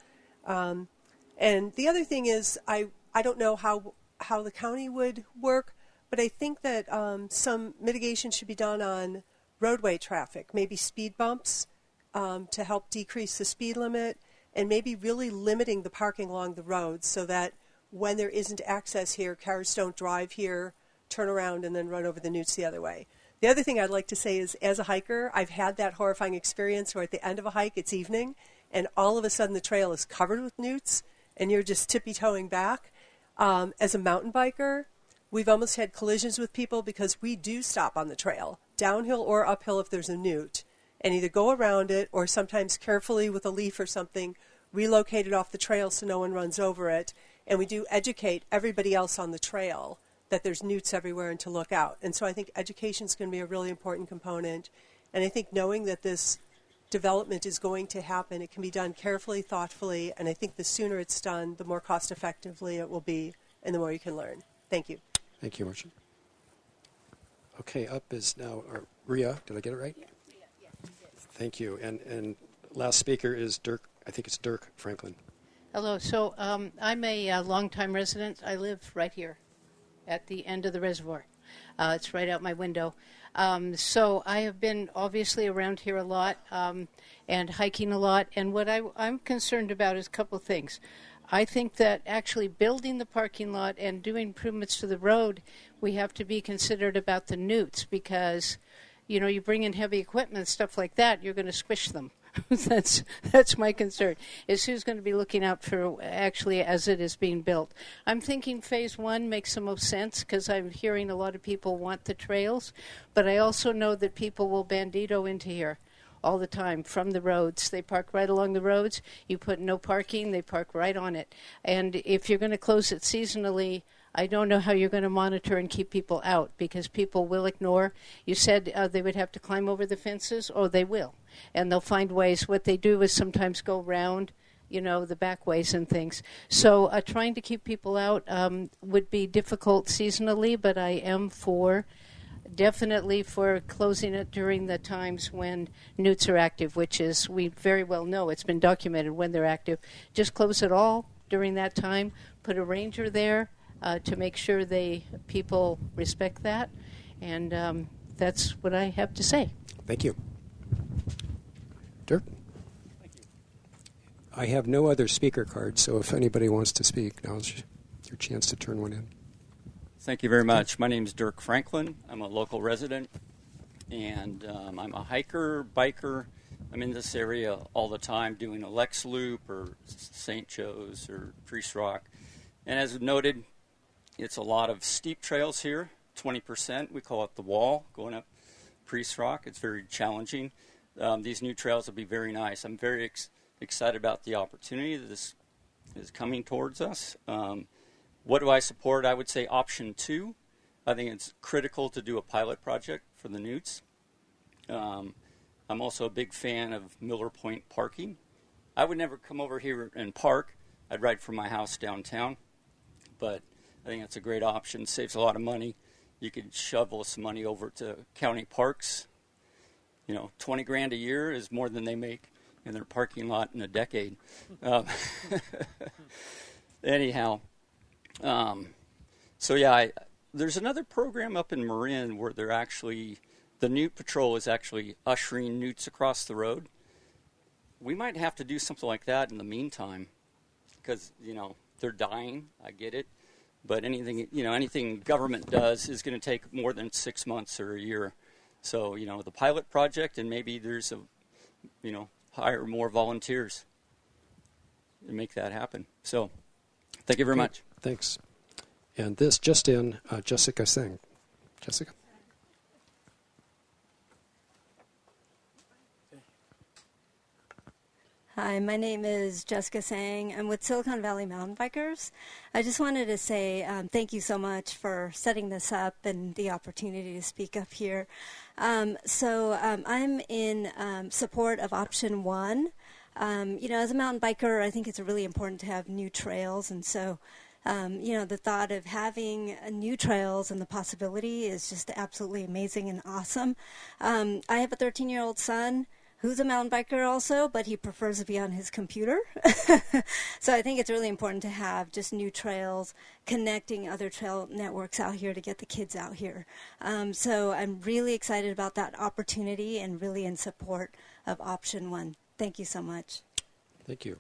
And the other thing is, I don't know how the county would work, but I think that some mitigation should be done on roadway traffic, maybe speed bumps to help decrease the speed limit, and maybe really limiting the parking along the roads so that when there isn't access here, cars don't drive here, turn around, and then run over the newts the other way. The other thing I'd like to say is, as a hiker, I've had that horrifying experience where at the end of a hike, it's evening, and all of a sudden the trail is covered with newts, and you're just tippy-toeing back. As a mountain biker, we've almost had collisions with people because we do stop on the trail, downhill or uphill if there's a newt, and either go around it or sometimes carefully with a leaf or something, relocate it off the trail so no one runs over it. And we do educate everybody else on the trail that there's newts everywhere and to look out. And so I think education is going to be a really important component. And I think knowing that this development is going to happen, it can be done carefully, thoughtfully, and I think the sooner it's done, the more cost effectively it will be, and the more you can learn. Thank you. Thank you, Marcia. Okay, up is now Rhea. Did I get it right? Yeah. Thank you. And last speaker is Dirk. I think it's Dirk Franklin. Hello. So I'm a longtime resident. I live right here at the end of the reservoir. It's right out my window. So I have been obviously around here a lot and hiking a lot. And what I'm concerned about is a couple of things. I think that actually building the parking lot and doing improvements to the road, we have to be considerate about the newts because, you know, you bring in heavy equipment and stuff like that, you're going to squish them. That's my concern, is who's going to be looking out for actually as it is being built. I'm thinking phase 1 makes the most sense because I'm hearing a lot of people want the trails, but I also know that people will bandito into here all the time from the roads. They park right along the roads. You put no parking, they park right on it. And if you're going to close it seasonally, I don't know how you're going to monitor and keep people out because people will ignore. You said they would have to climb over the fences. Oh, they will. And they'll find ways. What they do is sometimes go around, you know, the back ways and things. So trying to keep people out would be difficult seasonally, but I am definitely for closing it during the times when newts are active, which is, we very well know, it's been documented when they're active. Just close it all during that time. Put a ranger there to make sure people respect that. And that's what I have to say. Thank you. Dirk? Thank you. I have no other speaker cards, so if anybody wants to speak, now's your chance to turn one in. Thank you very much. My name is Dirk Franklin. I'm a local resident, and I'm a hiker, biker. I'm in this area all the time doing a Lex Loop or St. Joe's or Priest Rock. And as noted, it's a lot of steep trails here, 20%. We call it the wall, going up Priest Rock. It's very challenging. These new trails will be very nice. I'm very excited about the opportunity that this is coming towards us. What do I support? I would say option 2. I think it's critical to do a pilot project for the newts. I'm also a big fan of Miller Point parking. I would never come over here and park. I'd ride from my house downtown. But I think that's a great option. Saves a lot of money. You could shovel some money over to county parks. You know, $20,000 a year is more than they make in their parking lot in a decade. anyhow, there's another program up in Marin where the Newt Patrol is actually ushering newts across the road. We might have to do something like that in the meantime, because they're dying. I get it, but anything government does is going to take more than 6 months or a year. So the pilot project, and maybe there's hire more volunteers to make that happen. So, thank you very much. Thanks. And this just in, Jessica Singh. Jessica? Hi, my name is Jessica Sang. I'm with Silicon Valley Mountain Bikers. I just wanted to say thank you so much for setting this up and the opportunity to speak up here. I'm in support of option 1. As a mountain biker, I think it's really important to have new trails, and so the thought of having new trails and the possibility is just absolutely amazing and awesome. I have a 13-year-old son who's a mountain biker also, but he prefers to be on his computer. So I think it's really important to have just new trails, connecting other trail networks out here to get the kids out here. So I'm really excited about that opportunity and really in support of option 1. Thank you so much. Thank you.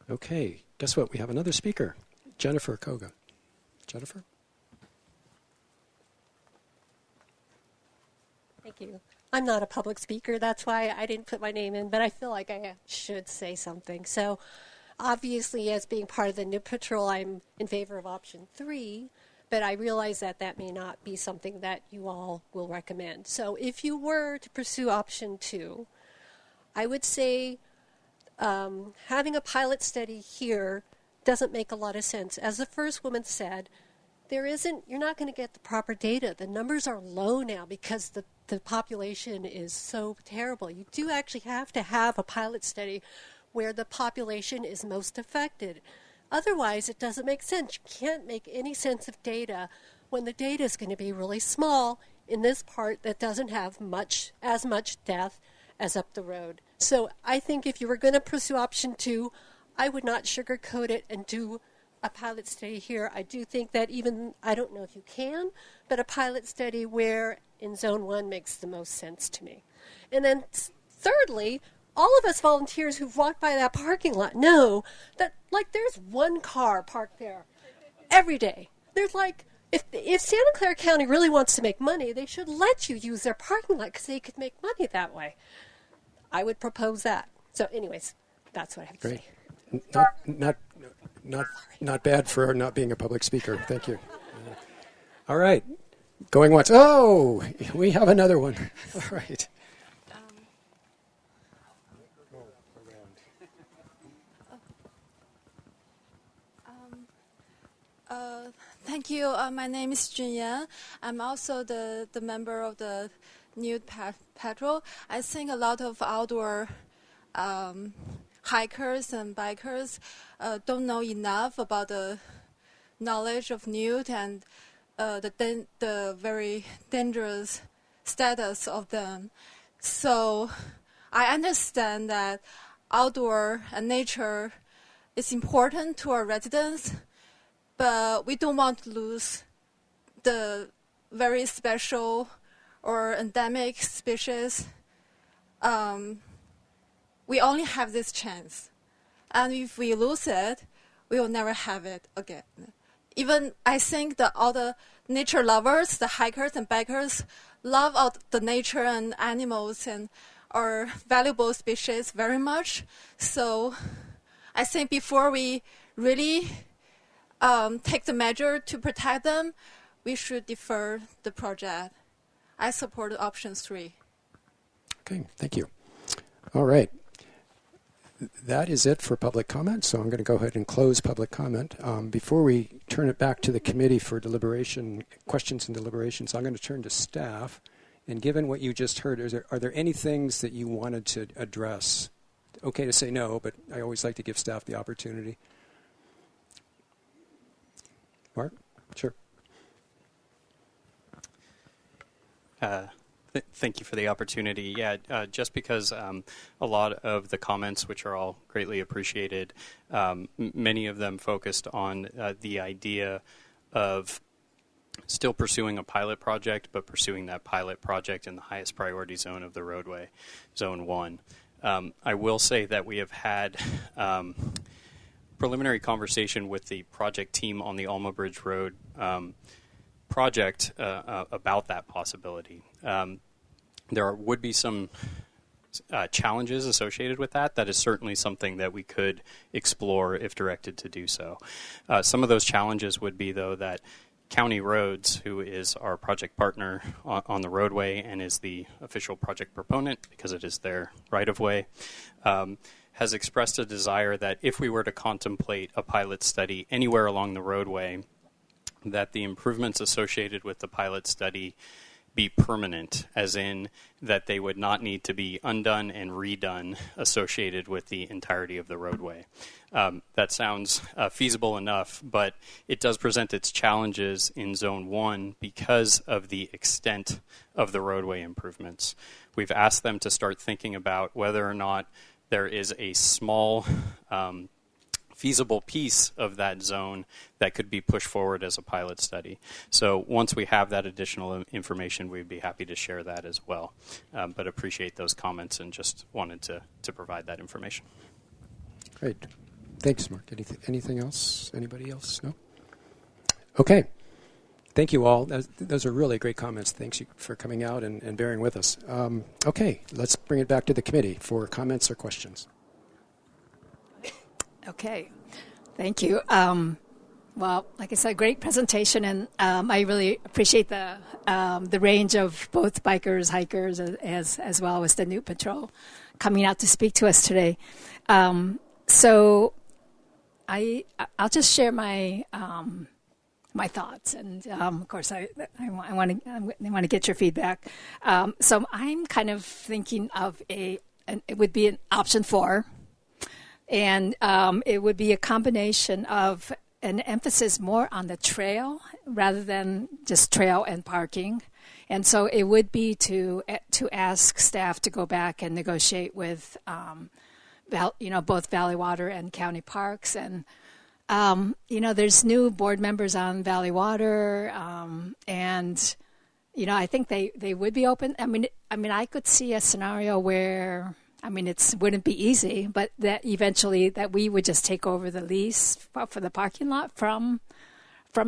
Okay, guess what? We have another speaker, Jennifer Koga. Jennifer? Thank you. I'm not a public speaker. That's why I didn't put my name in, but I feel like I should say something. So obviously, as being part of the Newt Patrol, I'm in favor of option 3, but I realize that that may not be something that you all will recommend. So if you were to pursue option 2, I would say having a pilot study here doesn't make a lot of sense. As the first woman said, you're not going to get the proper data. The numbers are low now because the population is so terrible. You do actually have to have a pilot study where the population is most affected. Otherwise, it doesn't make sense. You can't make any sense of data when the data is going to be really small in this part that doesn't have as much death as up the road. So I think if you were going to pursue option 2, I would not sugarcoat it and do a pilot study here. I do think that I don't know if you can, but a pilot study where in zone 1 makes the most sense to me. And then thirdly, all of us volunteers who've walked by that parking lot know that there's one car parked there every day. There's if Santa Clara County really wants to make money, they should let you use their parking lot because they could make money that way. I would propose that. So anyways, that's what I have to say. Not bad for not being a public speaker. Thank you. All right. Going once. Oh, we have another one. All right. Thank you. My name is Junyan. I'm also the member of the Newt Patrol. I think a lot of outdoor hikers and bikers don't know enough about the knowledge of newt and the very dangerous status of them. So I understand that outdoor and nature is important to our residents, but we don't want to lose the very special or endemic species. We only have this chance. And if we lose it, we will never have it again. Even I think that all the nature lovers, the hikers and bikers, love all the nature and animals and our valuable species very much. So I think before we really take the measure to protect them, we should defer the project. I support option 3. Okay, thank you. All right. That is it for public comment, so I'm going to go ahead and close public comment. Before we turn it back to the committee for deliberation, questions and deliberations, I'm going to turn to staff. And given what you just heard, are there any things that you wanted to address? Okay to say no, but I always like to give staff the opportunity. Mark? Sure. Thank you for the opportunity. Yeah, just because a lot of the comments, which are all greatly appreciated, many of them focused on the idea of still pursuing a pilot project, but pursuing that pilot project in the highest priority zone of the roadway, Zone 1. I will say that we have had preliminary conversation with the project team on the Alma Bridge Road project about that possibility. There would be some challenges associated with that. That is certainly something that we could explore if directed to do so. Some of those challenges would be, though, that County Roads, who is our project partner on the roadway and is the official project proponent because it is their right-of-way, has expressed a desire that if we were to contemplate a pilot study anywhere along the roadway, that the improvements associated with the pilot study be permanent, as in that they would not need to be undone and redone associated with the entirety of the roadway. That sounds feasible enough, but it does present its challenges in Zone 1 because of the extent of the roadway improvements. We've asked them to start thinking about whether or not there is a small feasible piece of that zone that could be pushed forward as a pilot study. So once we have that additional information, we'd be happy to share that as well. But appreciate those comments and just wanted to provide that information. Great. Thanks, Mark. Anything else? Anybody else? No? Okay. Thank you all. Those are really great comments. Thanks for coming out and bearing with us. Okay, let's bring it back to the committee for comments or questions. Okay, thank you. Well, like I said, great presentation, and I really appreciate the range of both bikers, hikers, as well as the Newt Patrol coming out to speak to us today. So I'll just share my my thoughts, and of course I want to get your feedback. So I'm kind of thinking of it would be an option 4. And it would be a combination of an emphasis more on the trail rather than just trail and parking. And so it would be to ask staff to go back and negotiate with, both Valley Water and County Parks. And, there's new board members on Valley Water. And, I think they would be open. I mean, I could see a scenario where, it wouldn't be easy, but that eventually that we would just take over the lease for the parking lot from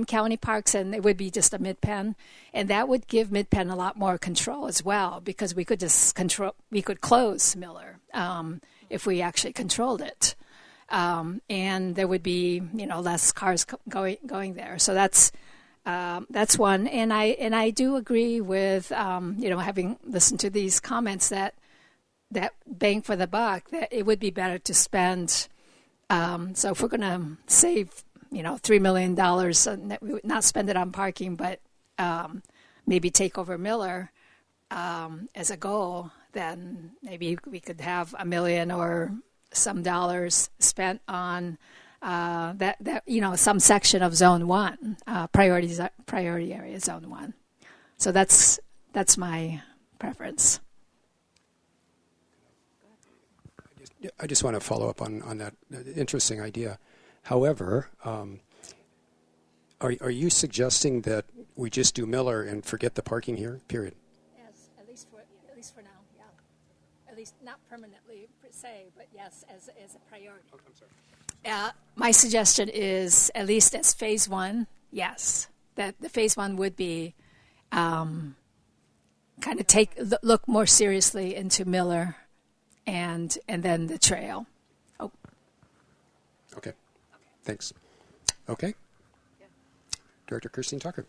County Parks, and it would be just a Midpen, and that would give Midpen a lot more control as well, because we could close Miller if we actually controlled it, and there would be less cars going there. So that's one, and I do agree with having listened to these comments that bang for the buck, that it would be better to spend. So if we're going to save, $3 million, we would not spend it on parking, but maybe take over Miller as a goal, then maybe we could have $1 million or some dollars spent on some section of Zone 1, priority area Zone 1. So that's my preference. I just want to follow up on that interesting idea. However, are you suggesting that we just do Miller and forget the parking here? Period. Yes, at least for now. Yeah, at least not permanently per se, but yes, as a priority. Okay, I'm sorry. My suggestion is at least as phase 1. Yes, that the phase 1 would be kind of look more seriously into Miller. And then the trail. Oh. Okay. Thanks. Okay. Yeah. Director Christine Tucker.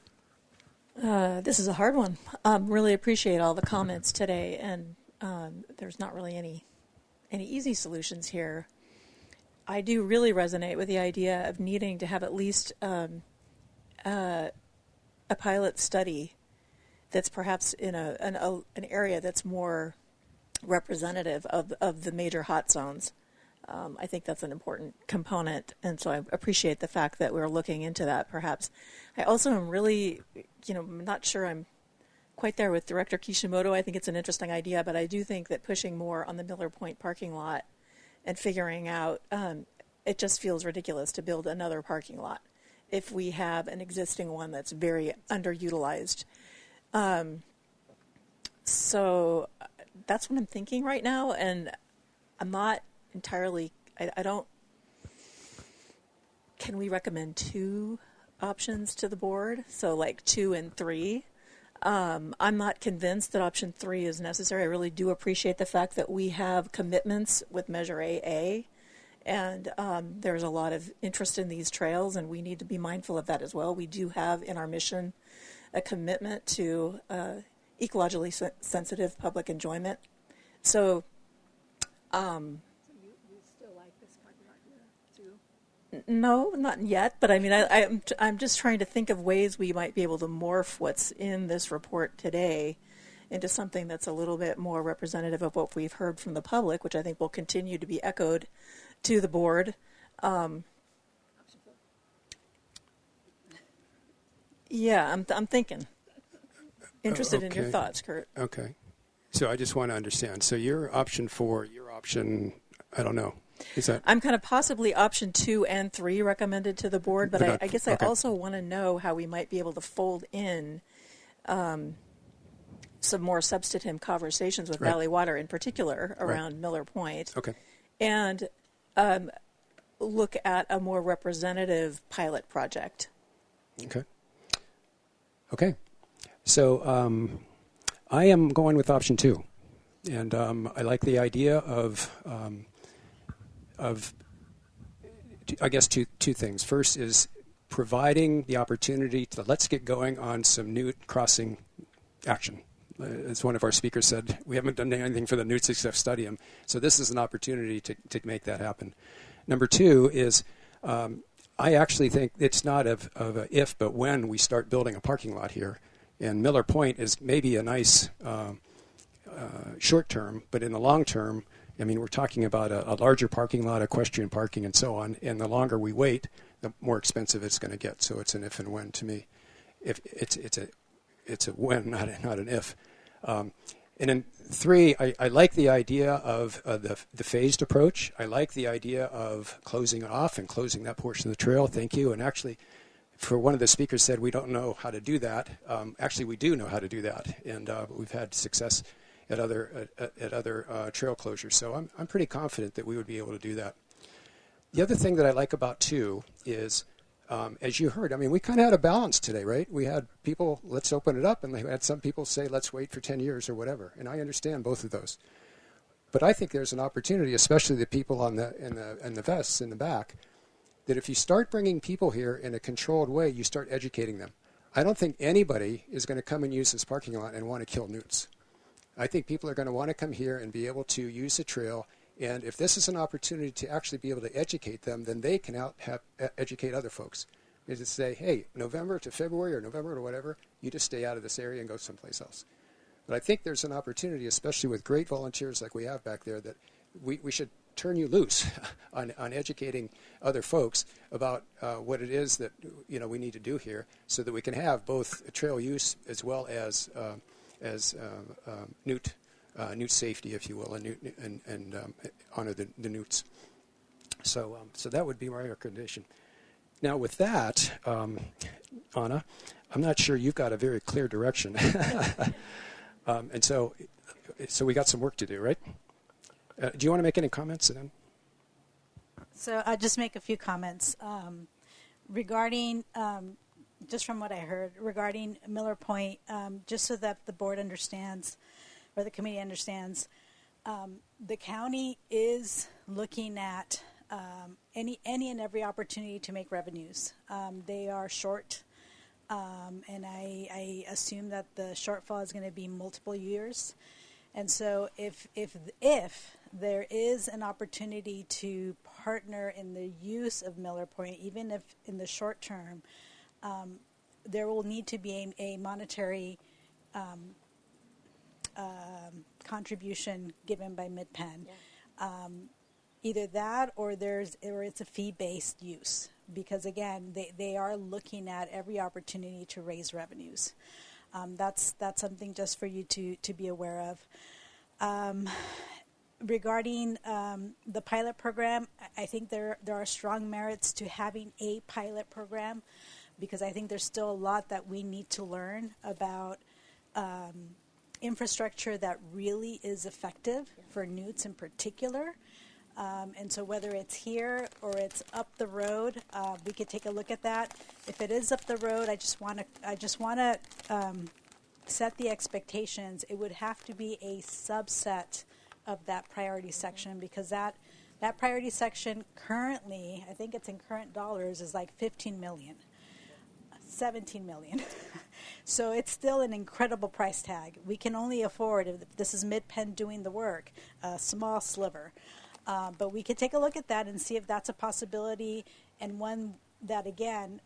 This is a hard one. Really appreciate all the comments today, and there's not really any easy solutions here. I do really resonate with the idea of needing to have at least a pilot study that's perhaps in an area that's more representative of the major hot zones. I think that's an important component, and so I appreciate the fact that we're looking into that perhaps. I also am really, I'm not sure I'm quite there with Director Kishimoto. I think it's an interesting idea, but I do think that pushing more on the Miller Point parking lot and figuring out, it just feels ridiculous to build another parking lot if we have an existing one that's very underutilized. So that's what I'm thinking right now, and I'm not entirely, I don't, can we recommend 2 options to the board? So like 2 and 3. I'm not convinced that option 3 is necessary. I really do appreciate the fact that we have commitments with Measure AA, and there's a lot of interest in these trails, and we need to be mindful of that as well. We do have in our mission a commitment to ecologically sensitive public enjoyment. So, you still like this parking lot here too? No, not yet. But I mean, I'm just trying to think of ways we might be able to morph what's in this report today into something that's a little bit more representative of what we've heard from the public, which I think will continue to be echoed to the board. Yeah, I'm thinking. Interested in your thoughts, Kurt. Okay. So I just want to understand. So your option 4, your option, I don't know. Is that? I'm kind of possibly option 2 and 3 recommended to the board, but I guess I also want to know how we might be able to fold in some more substantive conversations with Valley Water in particular around Miller Point. Okay. And look at a more representative pilot project. Okay. Okay. So I am going with option 2, and I like the idea of I guess two things. First is providing the opportunity to let's get going on some newt crossing action. As one of our speakers said, we haven't done anything for the newts except study them. So this is an opportunity to make that happen. Number 2 is I actually think it's not of a if, but when we start building a parking lot here. And Miller Point is maybe a nice short term, but in the long term, I mean, we're talking about a larger parking lot, equestrian parking, and so on. And the longer we wait, the more expensive it's going to get. So it's an if and when to me. If it's a when, not an if. And then 3, I like the idea of the phased approach. I like the idea of closing off and closing that portion of the trail. Thank you. And actually, for one of the speakers said we don't know how to do that. Actually, we do know how to do that, and we've had success at other trail closures. So I'm pretty confident that we would be able to do that. The other thing that I like about 2 is, as you heard, I mean, we kind of had a balance today, right? We had people, let's open it up, and they had some people say, let's wait for 10 years or whatever. And I understand both of those. But I think there's an opportunity, especially the people in the vests in the back, that if you start bringing people here in a controlled way, you start educating them. I don't think anybody is going to come and use this parking lot and want to kill newts. I think people are going to want to come here and be able to use the trail. And if this is an opportunity to actually be able to educate them, then they can educate other folks. Is to say, hey, November to February or November to whatever, you just stay out of this area and go someplace else. But I think there's an opportunity, especially with great volunteers like we have back there, that we should turn you loose on educating other folks about what it is that we need to do here, so that we can have both trail use as well as newt safety, if you will, and honor the newts. So that would be my recommendation. Now, with that, Anna, I'm not sure you've got a very clear direction, and so we got some work to do, right? Do you want to make any comments? So I'll just make a few comments regarding, just from what I heard, regarding Miller Point, just so that the board understands, or the committee understands, the county is looking at any and every opportunity to make revenues. They are short, and I assume that the shortfall is going to be multiple years. And so if there is an opportunity to partner in the use of Miller Point, even if in the short term, there will need to be a monetary contribution given by MidPen. Yeah. Either that or it's a fee-based use, because again, they are looking at every opportunity to raise revenues. That's something just for you to be aware of. Regarding the pilot program, I think there are strong merits to having a pilot program, because I think there's still a lot that we need to learn about infrastructure that really is effective for newts in particular. And so whether it's here or it's up the road, we could take a look at that. If it is up the road, I just want to set the expectations. It would have to be a subset of that priority section, because that priority section currently, I think it's in current dollars, is like 15 million, 17 million. So it's still an incredible price tag. We can only afford, if this is Midpen doing the work, a small sliver. But we could take a look at that and see if that's a possibility, and one that, again,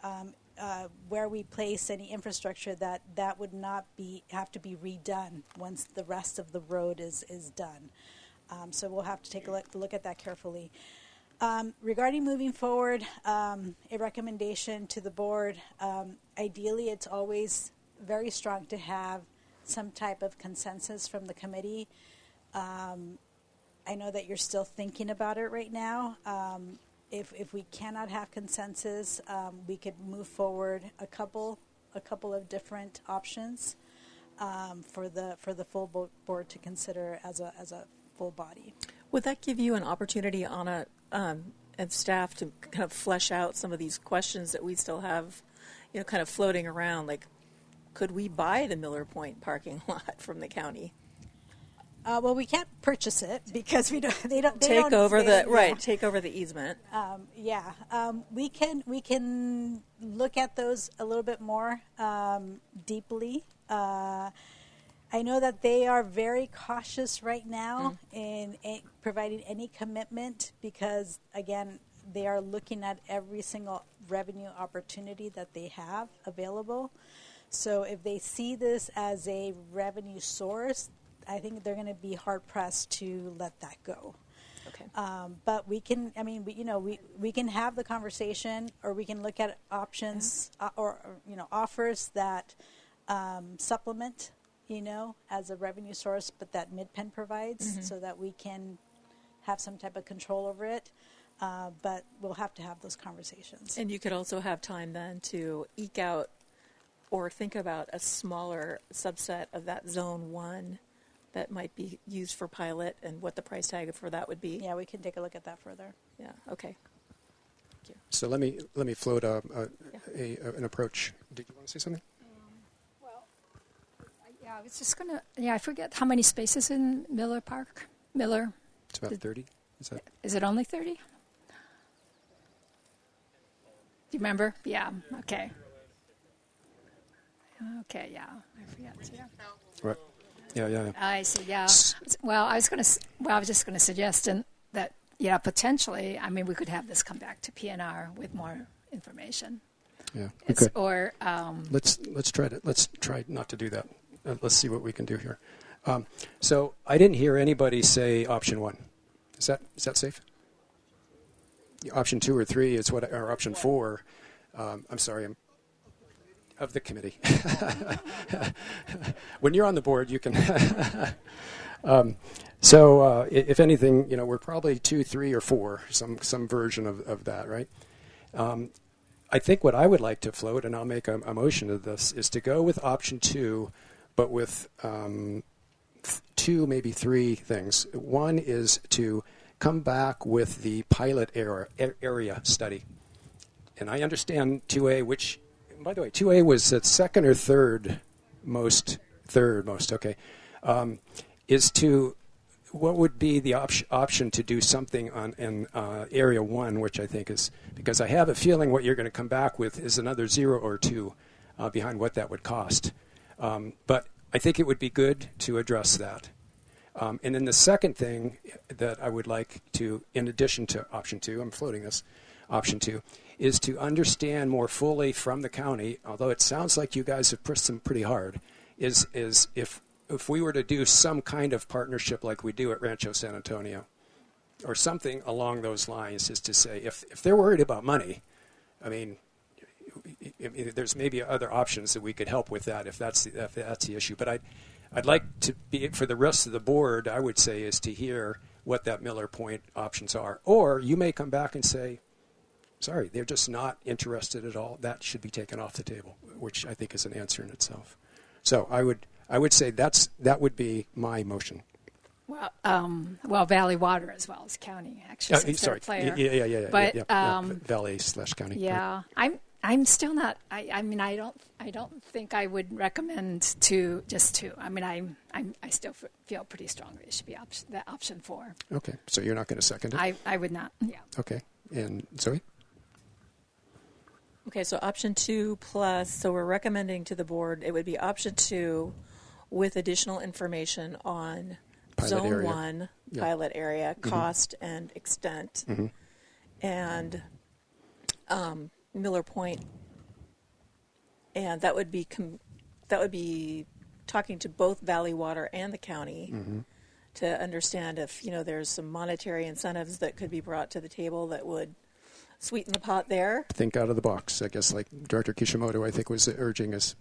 where we place any infrastructure that would not have to be redone once the rest of the road is done. So we'll have to take a look at that carefully. Regarding moving forward, a recommendation to the board, ideally it's always very strong to have some type of consensus from the committee. I know that you're still thinking about it right now. If we cannot have consensus, we could move forward a couple of different options for the full board to consider as a full body. Would that give you an opportunity, Anna, and staff, to kind of flesh out some of these questions that we still have, kind of floating around? Like, could we buy the Miller Point parking lot from the county? Well, we can't purchase it because we don't. Take over the easement. We can look at those a little bit more deeply. I know that they are very cautious right now in providing any commitment, because again, they are looking at every single revenue opportunity that they have available. So if they see this as a revenue source, I think they're going to be hard pressed to let that go. Okay. But we can. I mean, we can have the conversation, or we can look at options or offers that supplement, as a revenue source, but that Midpen provides, so that we can have some type of control over it. But we'll have to have those conversations. And you could also have time then to eke out or think about a smaller subset of that Zone 1 that might be used for pilot, and what the price tag for that would be. Yeah, we can take a look at that further. Yeah. Okay. Thank you. So let me float an approach. Did you want to say something? I was just gonna. I forget how many spaces in Miller Park. Miller. It's about 30. Is it only 30? Do you remember? Yeah. Okay. Okay. Yeah. I forget. Yeah. Right. Yeah. I see. Yeah. Well, I was just going to suggest that potentially. I mean, we could have this come back to PNR with more information. Yeah. Okay. Or let's try not to do that. Let's see what we can do here. So I didn't hear anybody say option 1. Is that safe? Option 2 or 3 is or option 4. I'm sorry. I'm of the committee. When you're on the board, you can. So if anything, we're probably 2, 3, or 4, some version of that, right? I think what I would like to float, and I'll make a motion of this, is to go with option 2, but with 2, maybe 3 things. One is to come back with the pilot area study. And I understand 2A, which, by the way, 2A was the second or third most, okay, is to, what would be the option to do something in Area 1, which I think is, because I have a feeling what you're going to come back with is another 0 or 2 behind what that would cost. But I think it would be good to address that. And then the second thing that I would like to, in addition to option 2, I'm floating this, option 2, is to understand more fully from the county, although it sounds like you guys have pushed them pretty hard, is if we were to do some kind of partnership like we do at Rancho San Antonio, or something along those lines, is to say, if they're worried about money, I mean, there's maybe other options that we could help with that if that's the issue. But I'd like to be, for the rest of the board, I would say, is to hear what that Miller Point options are. Or you may come back and say, sorry, they're just not interested at all. That should be taken off the table, which I think is an answer in itself. So I would say that would be my motion. Well, Valley Water as well as county, actually. Since Sorry. Player. Yeah. But Valley/county. Yeah, I'm still not. I mean, I don't think I would recommend just two. I mean, I still feel pretty strongly it should be option 4. Okay, so you're not going to second it? I would not. Yeah. Okay, and Zoe. Okay, so option 2 plus. So we're recommending to the board it would be option 2 with additional information on pilot Zone area. 1 pilot area, cost and extent, and Miller Point, and that would be talking to both Valley Water and the county to understand if there's some monetary incentives that could be brought to the table that would sweeten the pot there. Think out of the box, I guess, like Director Kishimoto, I think, was urging us.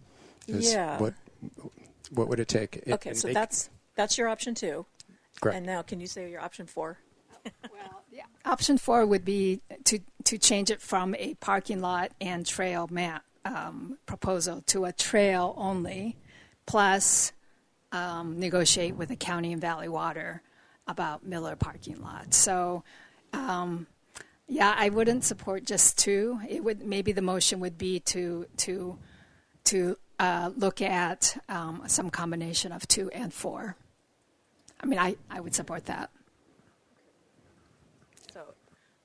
What would it take? Okay, so that's your option 2. Correct. And now, can you say your option 4? Well, yeah. Option 4 would be to change it from a parking lot and trail map proposal to a trail only, plus negotiate with the county and Valley Water about Miller parking lot. So, I wouldn't support just 2. It would maybe the motion would be to look at some combination of 2 and 4. I mean, I would support that. So,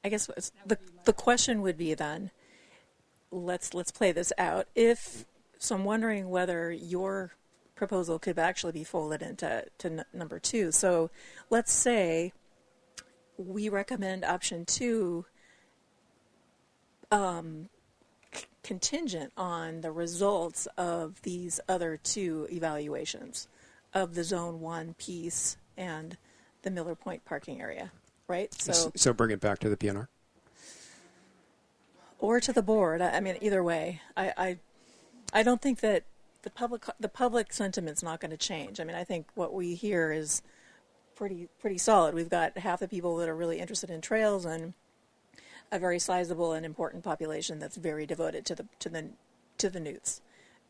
I guess the question would be then, let's play this out. So I'm wondering whether your proposal could actually be folded into number 2. So let's say we recommend option 2 contingent on the results of these other 2 evaluations of the Zone 1 piece and the Miller Point parking area, right? So bring it back to the PNR? Or to the board. I mean, either way. I don't think that the public sentiment's not going to change. I mean, I think what we hear is pretty solid. We've got half the people that are really interested in trails and a very sizable and important population that's very devoted to the newts,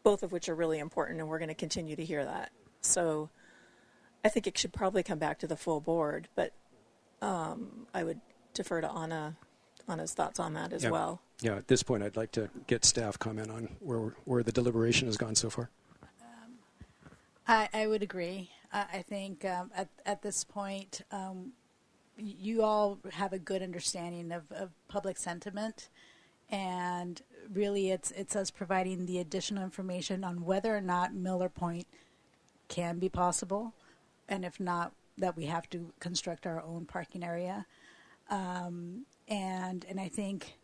both of which are really important, and we're going to continue to hear that. So I think it should probably come back to the full board, but I would defer to Anna's thoughts on that as well. Yeah, at this point, I'd like to get staff comment on where the deliberation has gone so far. I would agree. I think at this point, you all have a good understanding of public sentiment, and really it's us providing the additional information on whether or not Miller Point can be possible, and if not, that we have to construct our own parking area. And I think,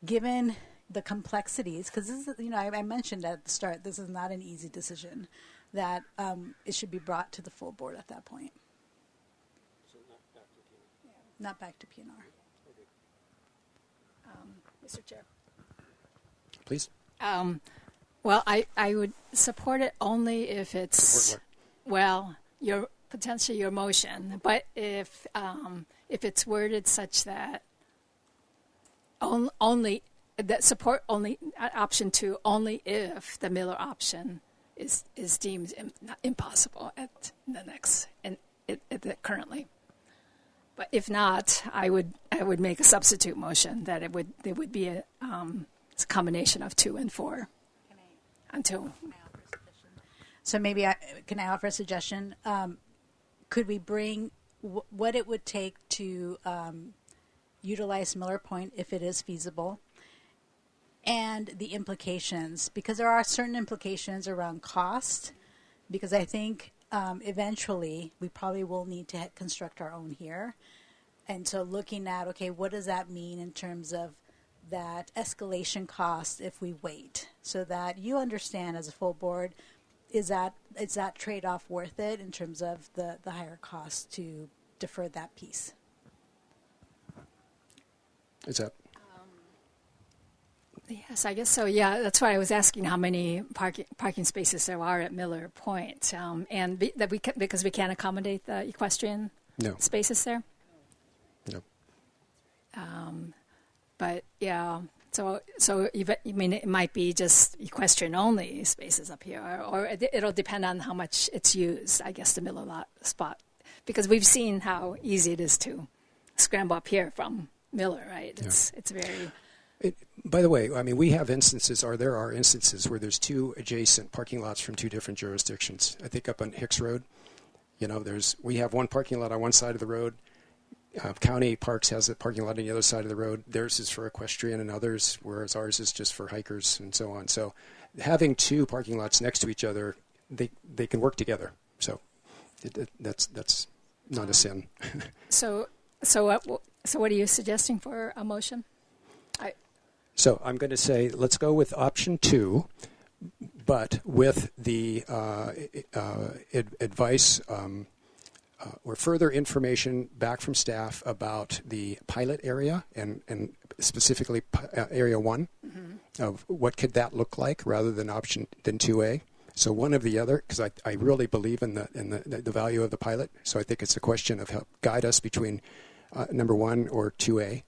given the complexities, because this is, I mentioned at the start, this is not an easy decision, that it should be brought to the full board at that point. So not back to PNR. Mr. Chair. Please. Well, I would support it only if it's potentially your motion, but if it's worded such that only that support only option 2 only if the Miller option is deemed impossible currently. But if not, I would make a substitute motion that it would be a combination of 2 and 4 until. So maybe can I offer a suggestion? Could we bring what it would take to utilize Miller Point if it is feasible, and the implications, because there are certain implications around cost, because I think eventually we probably will need to construct our own here. And so looking at, okay, what does that mean in terms of that escalation cost if we wait, so that you understand as a full board, is that trade-off worth it in terms of the higher cost to defer that piece? Is that Yes, I guess so. Yeah, that's why I was asking how many parking spaces there are at Miller Point, because we can't accommodate the equestrian spaces there. No. But yeah, so you mean it might be just equestrian only spaces up here, or it'll depend on how much it's used. I guess the Miller lot spot, because we've seen how easy it is to scramble up here from Miller, right? It's very. By the way, I mean, we have instances, or there are instances, where there's two adjacent parking lots from two different jurisdictions. I think up on Hicks Road, we have one parking lot on one side of the road. County Parks has a parking lot on the other side of the road. Theirs is for equestrian and others, whereas ours is just for hikers and so on. So having two parking lots next to each other, they can work together. So that's not a sin. So what are you suggesting for a motion? So I'm going to say let's go with option 2, but with the advice or further information back from staff about the pilot area and specifically area 1 of what could that look like rather than 2A. So one of the other, because I really believe in the value of the pilot. So I think it's a question of help guide us between number 1 or 2A.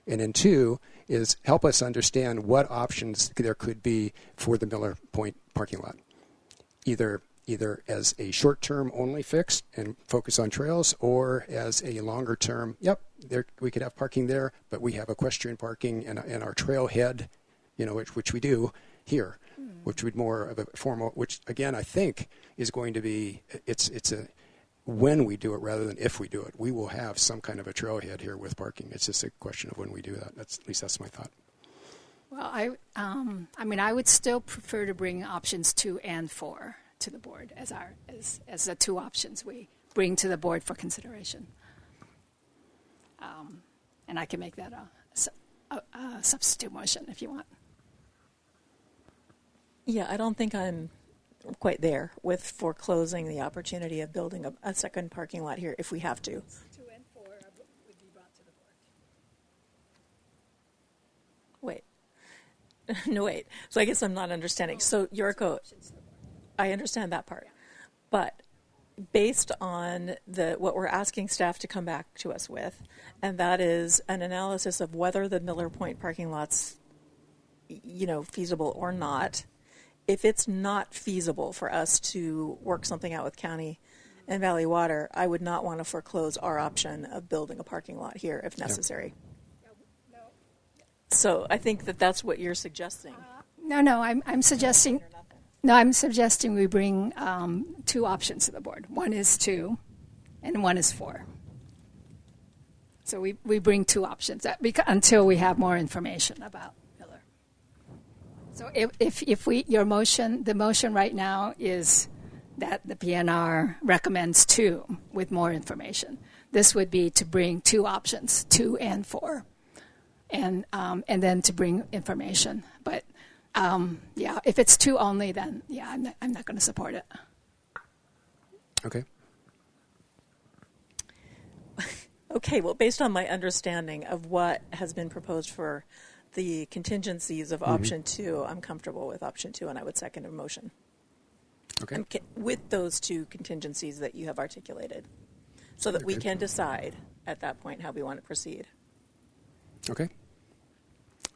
And then 2 is help us understand what options there could be for the Miller Point parking lot. Either as a short-term only fix and focus on trails, or as a longer-term, we could have parking there, but we have equestrian parking and our trailhead, which we do here, which would more of a formal, which again I think is going to be, it's a when we do it rather than if we do it. We will have some kind of a trailhead here with parking. It's just a question of when we do that. At least that's my thought. Well, I would still prefer to bring options 2 and 4 to the board as the two options we bring to the board for consideration. And I can make that a substitute motion if you want. Yeah, I don't think I'm quite there with foreclosing the opportunity of building a second parking lot here if we have to. 2 and 4 would be brought to the board. Wait. No, wait. So I guess I'm not understanding. So, Yorko, I understand that part. But based on what we're asking staff to come back to us with, and that is an analysis of whether the Miller Point parking lot's, feasible or not. If it's not feasible for us to work something out with County and Valley Water, I would not want to foreclose our option of building a parking lot here if necessary. No. So I think that's what you're suggesting. No, I'm suggesting. No, I'm suggesting we bring 2 options to the board. One is 2, and one is 4. So we bring 2 options until we have more information about Miller. So if the motion right now is that the PNR recommends 2 with more information. This would be to bring 2 options, 2 and 4, and then to bring information. But if it's 2 only, then I'm not going to support it. Okay. Okay. Well, based on my understanding of what has been proposed for the contingencies of option 2, I'm comfortable with option 2, and I would second a motion. Okay. With those 2 contingencies that you have articulated, so that we can decide at that point how we want to proceed. Okay.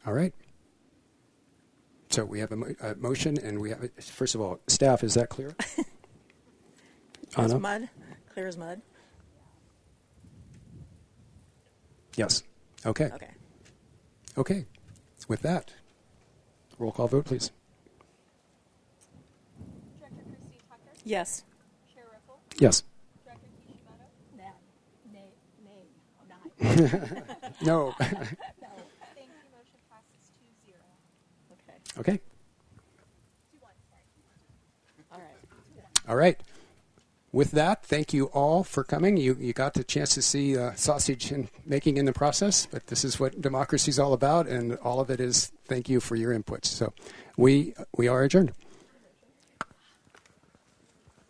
All right. So we have a motion, and we have, first of all, staff, is that clear? As mud? Clear as mud? Yes. Okay. Okay. With that, roll call vote, please. Director Christine Tucker? Yes. Chair Riffle? Yes. Director Kishimoto? No. Thank you. Motion passes 2-0. Okay. 2-1, sorry. All right. With that, thank you all for coming. You got the chance to see sausage making in the process, but this is what democracy is all about, and all of it is thank you for your inputs. So we are adjourned.